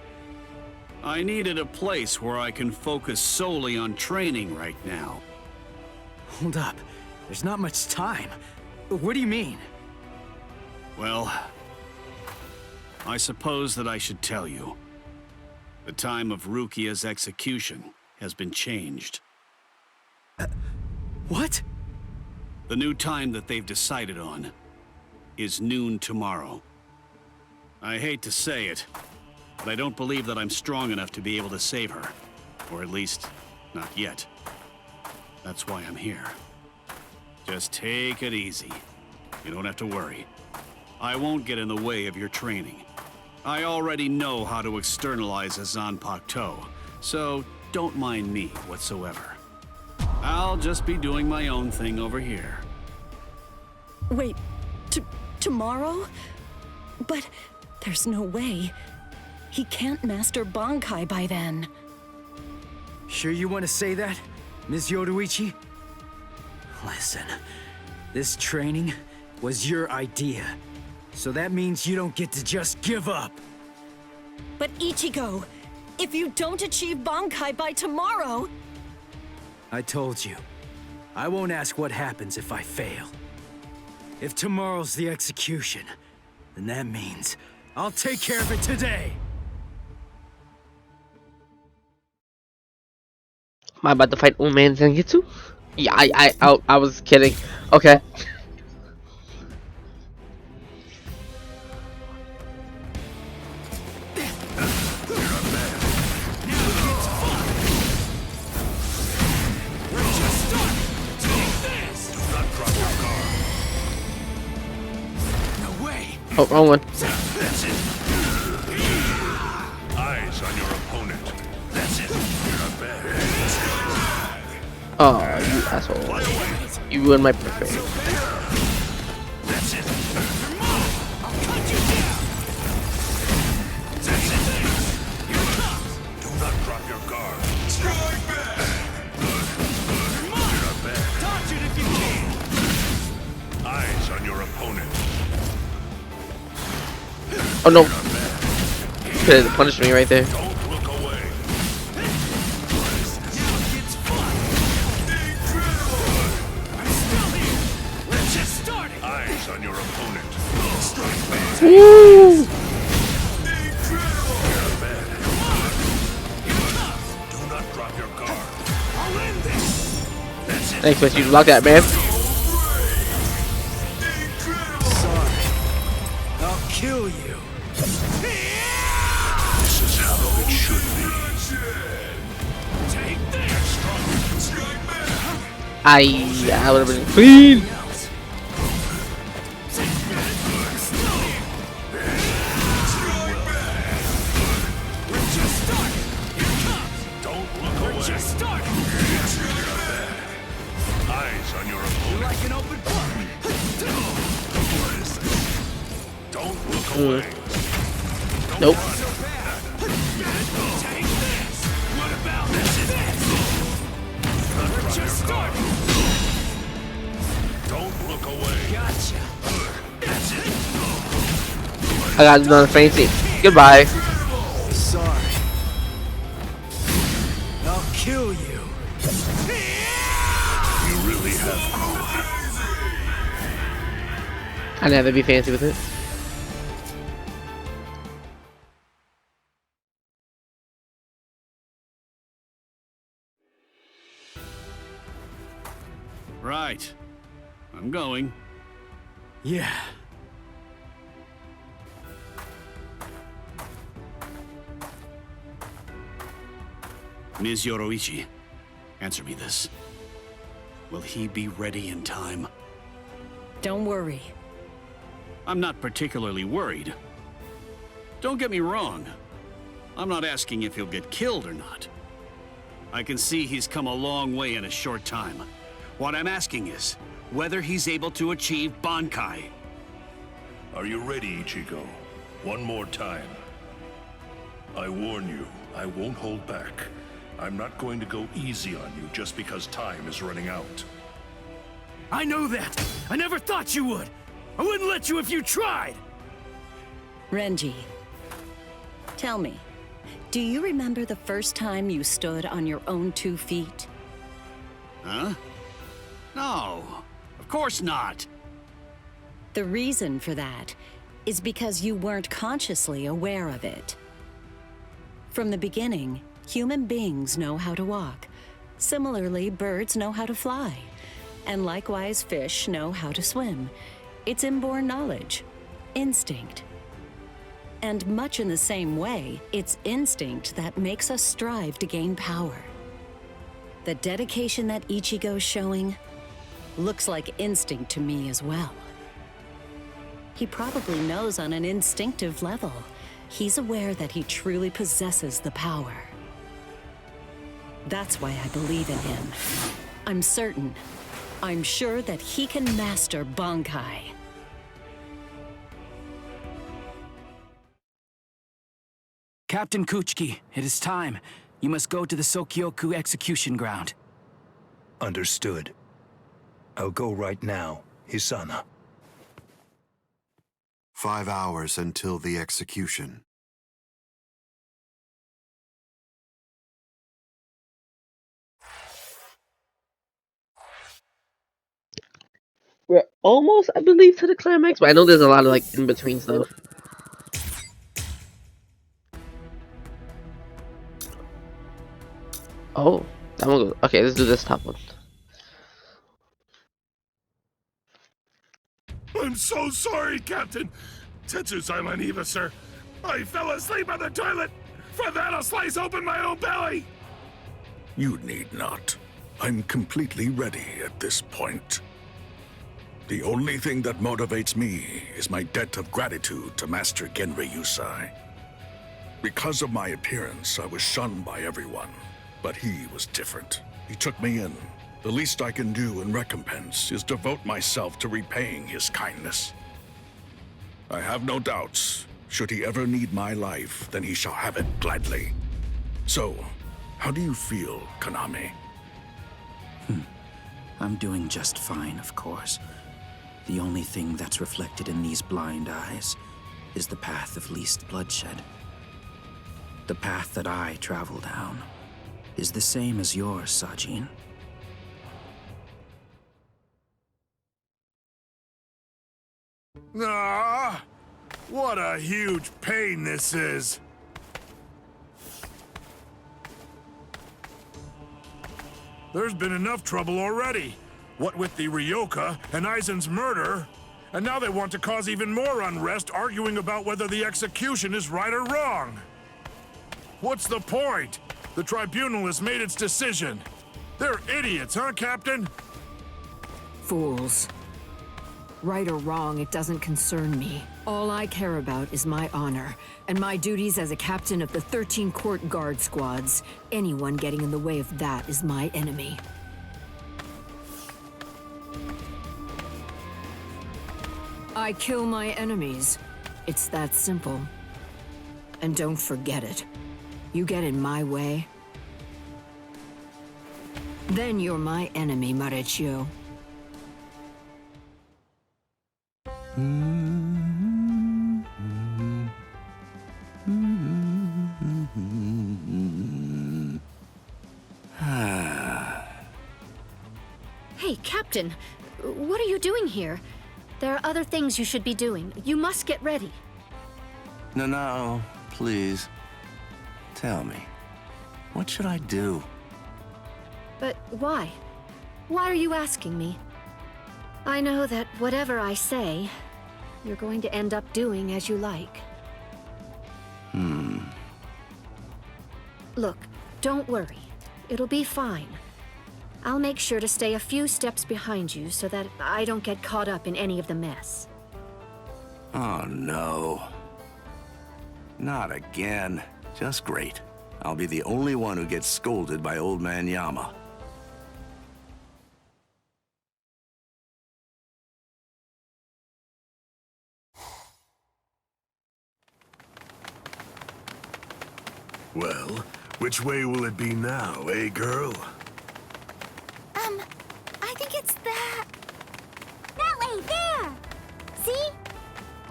I needed a place where I can focus solely on training right now. Hold up. There's not much time. What do you mean? Well, I suppose that I should tell you. The time of Rukia's execution has been changed. What? The new time that they've decided on is noon tomorrow. I hate to say it, but I don't believe that I'm strong enough to be able to save her. Or at least, not yet. That's why I'm here. Just take it easy. You don't have to worry. I won't get in the way of your training. I already know how to externalize a Zanpakuto, so don't mind me whatsoever. I'll just be doing my own thing over here. Wait, tomorrow? But there's no way. He can't master Bankai by then. Sure you want to say that, Ms. Yoruichi? Listen, this training was your idea. So that means you don't get to just give up. But Ichigo, if you don't achieve Bankai by tomorrow... I told you, I won't ask what happens if I fail. If tomorrow's the execution, then that means I'll take care of it today. Am I about to fight old man Zangetsu? Yeah, I was kidding. Okay. Oh, wrong one. That's it. Eyes on your opponent. That's it. You're not bad. Oh, you asshole. You ruined my perfect. That's it. I'll cut you down. That's it. Do not drop your guard. Strike back. You're not bad. Touch it if you can. Eyes on your opponent. Oh no. Could have punished me right there. Don't look away. Let's just start it. Eyes on your opponent. Strike back. Woo! Do not drop your guard. I'll end this. That's it. Thanks, but you blocked that, man. Sorry. I'll kill you. This is how it should be. Take this. I would have been clean. Don't look away. Just start. Eyes on your opponent. Like an open book. Don't look away. Nope. Take this. What about this? Just start. Don't look away. Gotcha. That's it. I got another fancy. Goodbye. Sorry. I'll kill you. You really have grown. I'd never be fancy with it. Right. I'm going. Yeah. Ms. Yoroichi, answer me this. Will he be ready in time? Don't worry. I'm not particularly worried. Don't get me wrong. I'm not asking if he'll get killed or not. I can see he's come a long way in a short time. What I'm asking is whether he's able to achieve Bankai. Are you ready, Ichigo? One more time. I warn you, I won't hold back. I'm not going to go easy on you just because time is running out. I know that. I never thought you would. I wouldn't let you if you tried. Renji, tell me, do you remember the first time you stood on your own 2 feet? Huh? No, of course not. The reason for that is because you weren't consciously aware of it. From the beginning, human beings know how to walk. Similarly, birds know how to fly. And likewise, fish know how to swim. It's inborn knowledge, instinct. And much in the same way, it's instinct that makes us strive to gain power. The dedication that Ichigo's showing looks like instinct to me as well. He probably knows on an instinctive level. He's aware that he truly possesses the power. That's why I believe in him. I'm certain. I'm sure that he can master Bankai. Captain Kuchiki, it is time. You must go to the Sokyoku execution ground. Understood. I'll go right now, Hisana. 5 hours until the execution. We're almost, I believe, to the climax, but I know there's a lot of like in between stuff. Oh, that one goes. Okay, let's do this top one. I'm so sorry, Captain. Tetsuzai Eva, sir. I fell asleep on the toilet. For that, I'll slice open my own belly. You need not. I'm completely ready at this point. The only thing that motivates me is my debt of gratitude to Master Genri Yusai. Because of my appearance, I was shunned by everyone, but he was different. He took me in. The least I can do in recompense is devote myself to repaying his kindness. I have no doubts. Should he ever need my life, then he shall have it gladly. So, how do you feel, Konami? I'm doing just fine, of course. The only thing that's reflected in these blind eyes is the path of least bloodshed. The path that I travel down is the same as yours, Sajin. Ah! What a huge pain this is! There's been enough trouble already. What with the Ryoka and Aizen's murder, and now they want to cause even more unrest, arguing about whether the execution is right or wrong. What's the point? The tribunal has made its decision. They're idiots, huh, Captain? Fools. Right or wrong, it doesn't concern me. All I care about is my honor, and my duties as a captain of the 13 court guard squads. Anyone getting in the way of that is my enemy. I kill my enemies. It's that simple. And don't forget it. You get in my way, then you're my enemy, Marechio. Hey, Captain, what are you doing here? There are other things you should be doing. You must get ready. No, please. Tell me, what should I do? But why? Why are you asking me? I know that whatever I say, you're going to end up doing as you like. Look, don't worry. It'll be fine. I'll make sure to stay a few steps behind you so that I don't get caught up in any of the mess. Oh, no. Not again. Just great. I'll be the only one who gets scolded by Old Man Yama. Well, which way will it be now, eh, girl? I think it's that way, there! See?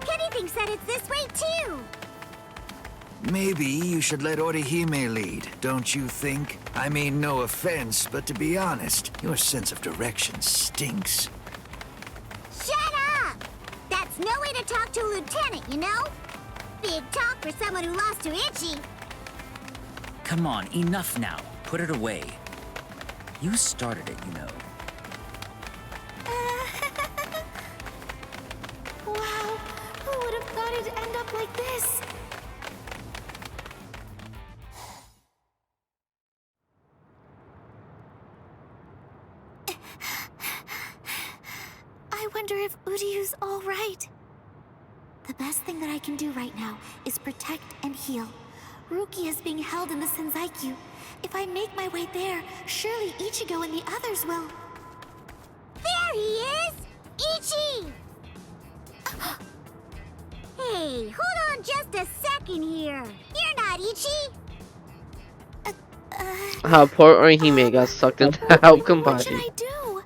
Kenny thinks that it's this way, too! Maybe you should let Orihime lead, don't you think? I mean, no offense, but to be honest, your sense of direction stinks. Shut up! That's no way to talk to a lieutenant, you know? Big talk for someone who lost to Ichi. Come on, enough now. Put it away. You started it, you know. Wow, who would have thought it'd end up like this? I wonder if Uryu's all right. The best thing that I can do right now is protect and heal. Ruki is being held in the Senzaiku. If I make my way there, surely Ichigo and the others will... There he is! Ichi! Hey, hold on just a second here. You're not Ichi! How poor Orihime got sucked into Help What should Kampachi. I do?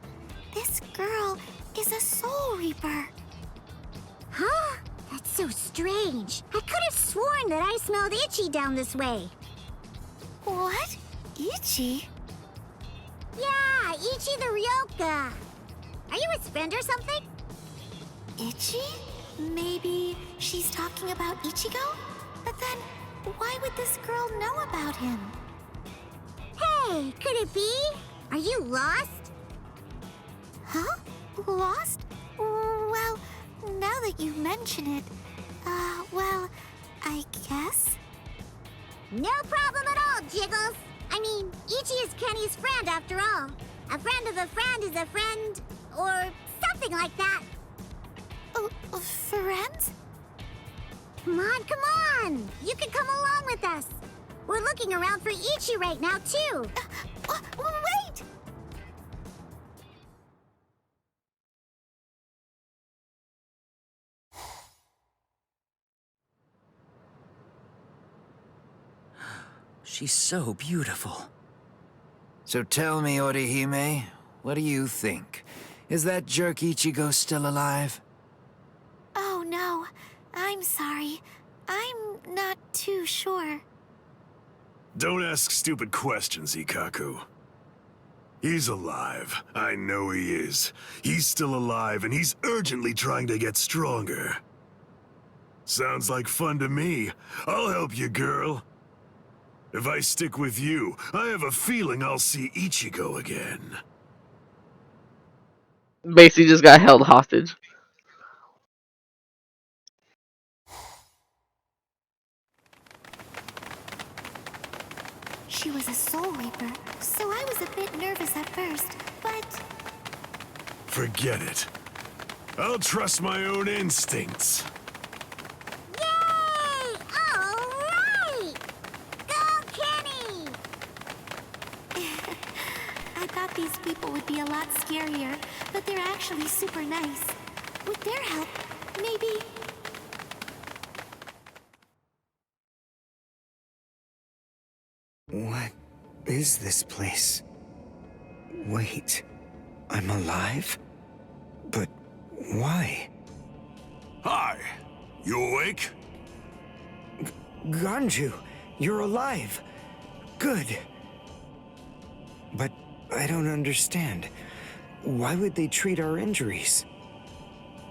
This girl is a Soul Reaper. Huh? That's so strange. I could have sworn that I smelled Ichi down this way. What? Ichi? Yeah, Ichi the Ryoka. Are you his friend or something? Ichi? Maybe she's talking about Ichigo? But then, why would this girl know about him? Hey, could it be? Are you lost? Huh? Lost? Well, now that you mention it, well, I guess? No problem at all, Jiggles. I mean, Ichi is Kenny's friend after all. A friend of a friend is a friend, or Something like that. Oh, friends? Come on! You can come along with us. We're looking around for Ichi right now, too. Wait! She's so beautiful. So tell me, Orihime, what do you think? Is that jerk Ichigo still alive? Oh no, I'm sorry. I'm not too sure. Don't ask stupid questions, Ikaku. He's alive. I know he is. He's still alive, and he's urgently trying to get stronger. Sounds like fun to me. I'll help you, girl. If I stick with you, I have a feeling I'll see Ichigo again. Basically just got held hostage. She was a Soul Reaper, so I was a bit nervous at first, but... Forget it. I'll trust my own instincts. Yay! All right! Go, Kenny! I thought these people would be a lot scarier, but they're actually super nice. With their help, maybe... What is this place? Wait, I'm alive? But why? Hi, you awake? Ganju, you're alive. Good. But I don't understand. Why would they treat our injuries?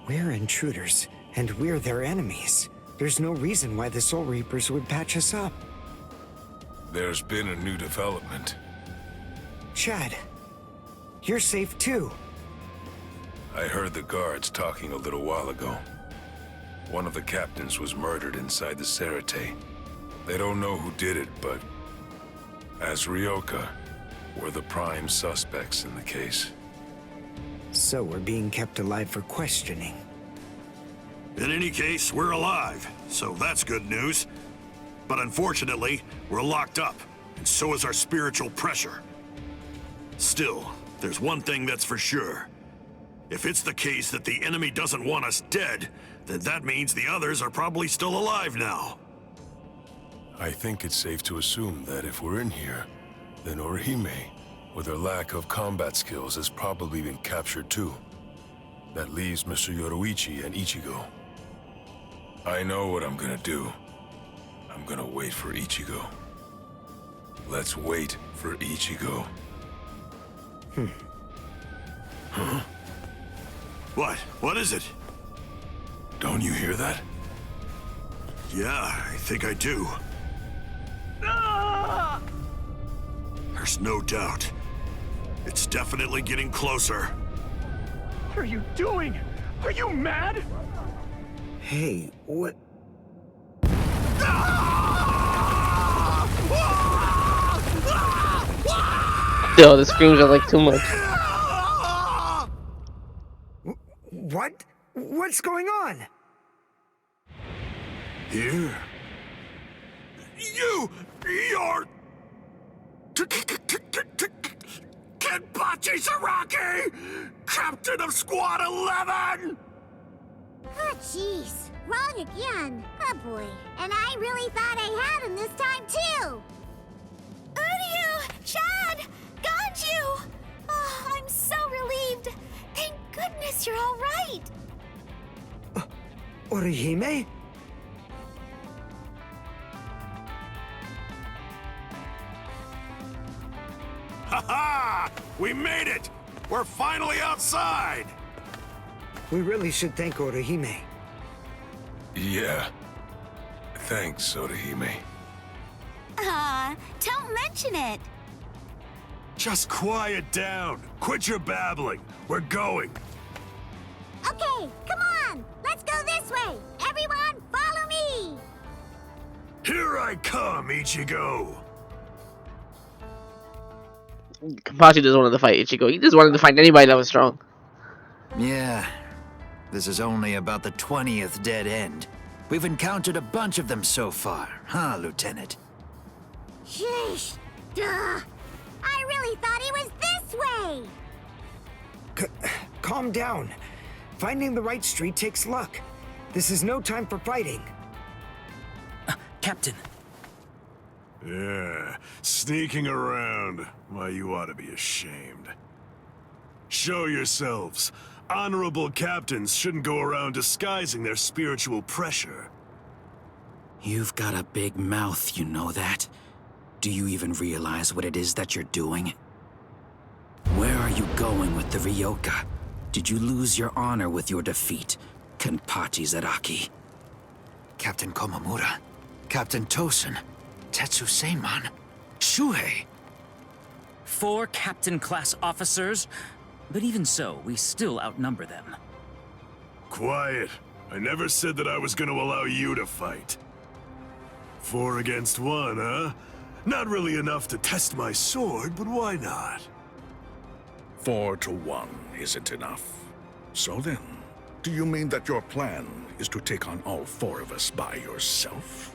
We're intruders, and we're their enemies. There's no reason why the Soul Reapers would patch us up. There's been a new development. Chad, you're safe too. I heard the guards talking a little while ago. One of the captains was murdered inside the Serite. They don't know who did it, but as Ryoka, we're the prime suspects in the case. So we're being kept alive for questioning. In any case, we're alive, so that's good news. But unfortunately, we're locked up, and so is our spiritual pressure. Still, there's one thing that's for sure. If it's the case that the enemy doesn't want us dead, then that means the others are probably still alive now. I think it's safe to assume that if we're in here, then Orihime, with her lack of combat skills, has probably been captured too. That leaves Mr. Yoruichi and Ichigo. I know what I'm gonna do. I'm gonna wait for Ichigo. Let's wait for Ichigo. Huh? What? What is it? Don't you hear that? Yeah, I think I do. There's no doubt. It's definitely getting closer. What are you doing? Are you mad? Hey, what? Yo, the screams are like too much. What? What's going on? Here? You're... Kenpachi Saraki! Captain of Squad 11! Oh, jeez. Wrong again. Oh, boy. And I really thought I had him this time, too. Uryu! Chad! Ganju! Oh, I'm so relieved. Thank goodness you're all right. Orihime? Ha-ha! We made it! We're finally outside! We really should thank Orihime. Yeah. Thanks, Orihime. Don't mention it. Just quiet down. Quit your babbling. We're going. Okay, come on. Let's go this way. Everyone, follow me. Here I come, Ichigo. Kenpachi doesn't want to fight Ichigo. He just wanted to find anybody that was strong. Yeah, this is only about the 20th dead end. We've encountered a bunch of them so far, huh, Lieutenant? Sheesh. Duh. I really thought he was this way. Calm down. Finding the right street takes luck. This is no time for fighting. Captain. Yeah, sneaking around. Why, you ought to be ashamed. Show yourselves. Honorable captains shouldn't go around disguising their spiritual pressure. You've got a big mouth, you know that? Do you even realize what it is that you're doing? Where are you going with the Ryoka? Did you lose your honor with your defeat, Kenpachi Zaraki? Captain Komamura, Captain Tosen, Tetsu Seiman, Shuhei. 4 captain-class officers? But even so, we still outnumber them. Quiet. I never said that I was going to allow you to fight. 4 against 1, huh? Not really enough to test my sword, but why not? 4 to 1 isn't enough. So then, do you mean that your plan is to take on all 4 of us by yourself?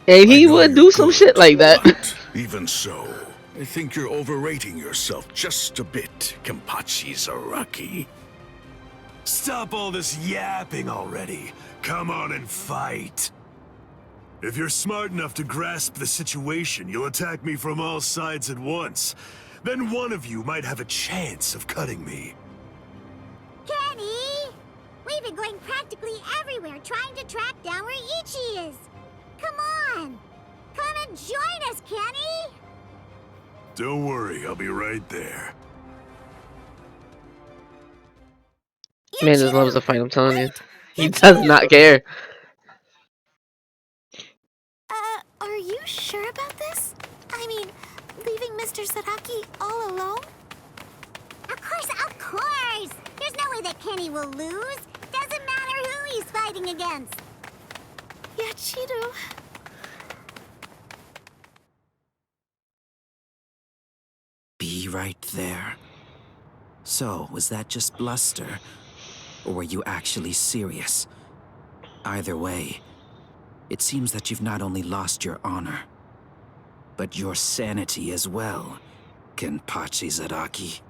And he would do some shit like that. But even so, I think you're overrating yourself just a bit, Kenpachi Zaraki. Stop all this yapping already. Come on and fight. If you're smart enough to grasp the situation, you'll attack me from all sides at once. Then one of you might have a chance of cutting me. Kenny! We've been going practically everywhere trying to track down where Ichi is. Come on! Come and join us, Kenny! Don't worry, I'll be right there. Man just loves to fight, I'm telling you. He does not care. Are you sure about this? I mean, leaving Mr. Zaraki all alone? Of course! There's no way that Kenny will lose. Doesn't matter who he's fighting against. Yachiru. Be right there. So, was that just bluster? Or were you actually serious? Either way, it seems that you've not only lost your honor, but your sanity as well, Kenpachi Zaraki.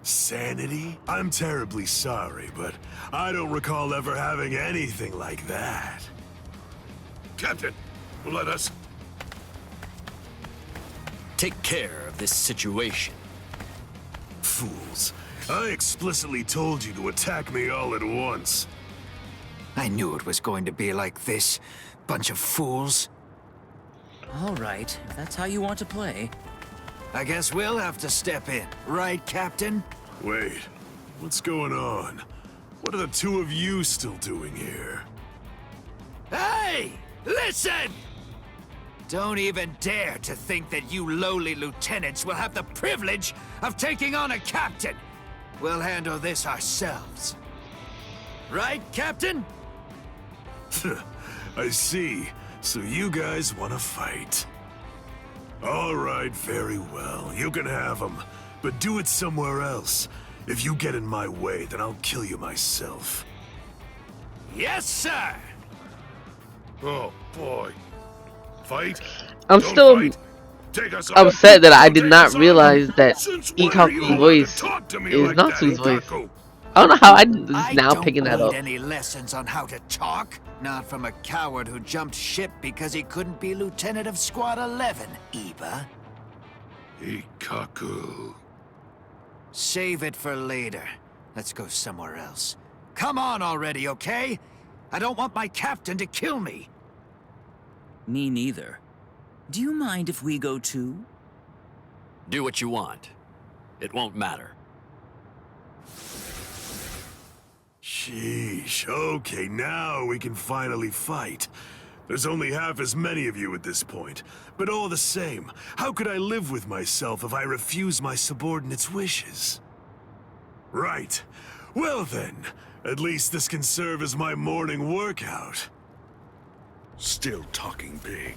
Sanity? I'm terribly sorry, but I don't recall ever having anything like that. Captain, let us take care of this situation. Fools. I explicitly told you to attack me all at once. I knew it was going to be like this. Bunch of fools. All right, if that's how you want to play. I guess we'll have to step in, right, Captain? Wait, what's going on? What are the 2 of you still doing here? Hey! Listen! Don't even dare to think that you lowly lieutenants will have the privilege of taking on a captain. We'll handle this ourselves. Right, Captain? I see. So you guys want to fight. All right, very well. You can have them. But do it somewhere else. If you get in my way, then I'll kill you myself. Yes, sir! Oh, boy. Fight? I'm Don't still fight. Take us upset that I did Take not us on. realize that Since when are you Ikaku's allowed voice to talk to me is like Natsu's that, voice. Ikaku? I don't know how I'm now don't picking that need up. any lessons on how to talk. Not from a coward who jumped ship because he couldn't be Lieutenant of Squad 11, Iba. Ikaku. Save it for later. Let's go somewhere else. Come on already, okay? I don't want my captain to kill me. Me neither. Do you mind if we go too? Do what you want. It won't matter. Sheesh. Okay, now we can finally fight. There's only half as many of you at this point. But all the same, how could I live with myself if I refuse my subordinates' wishes? Right. Well then, at least this can serve as my morning workout. Still talking big.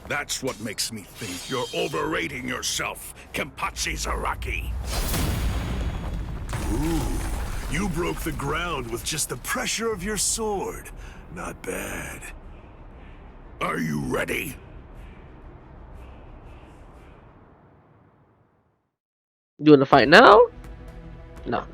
That's what makes me think you're overrating yourself, Kenpachi Zaraki. Ooh, you broke the ground with just the pressure of your sword. Not bad. Are you ready? You want to fight now? No.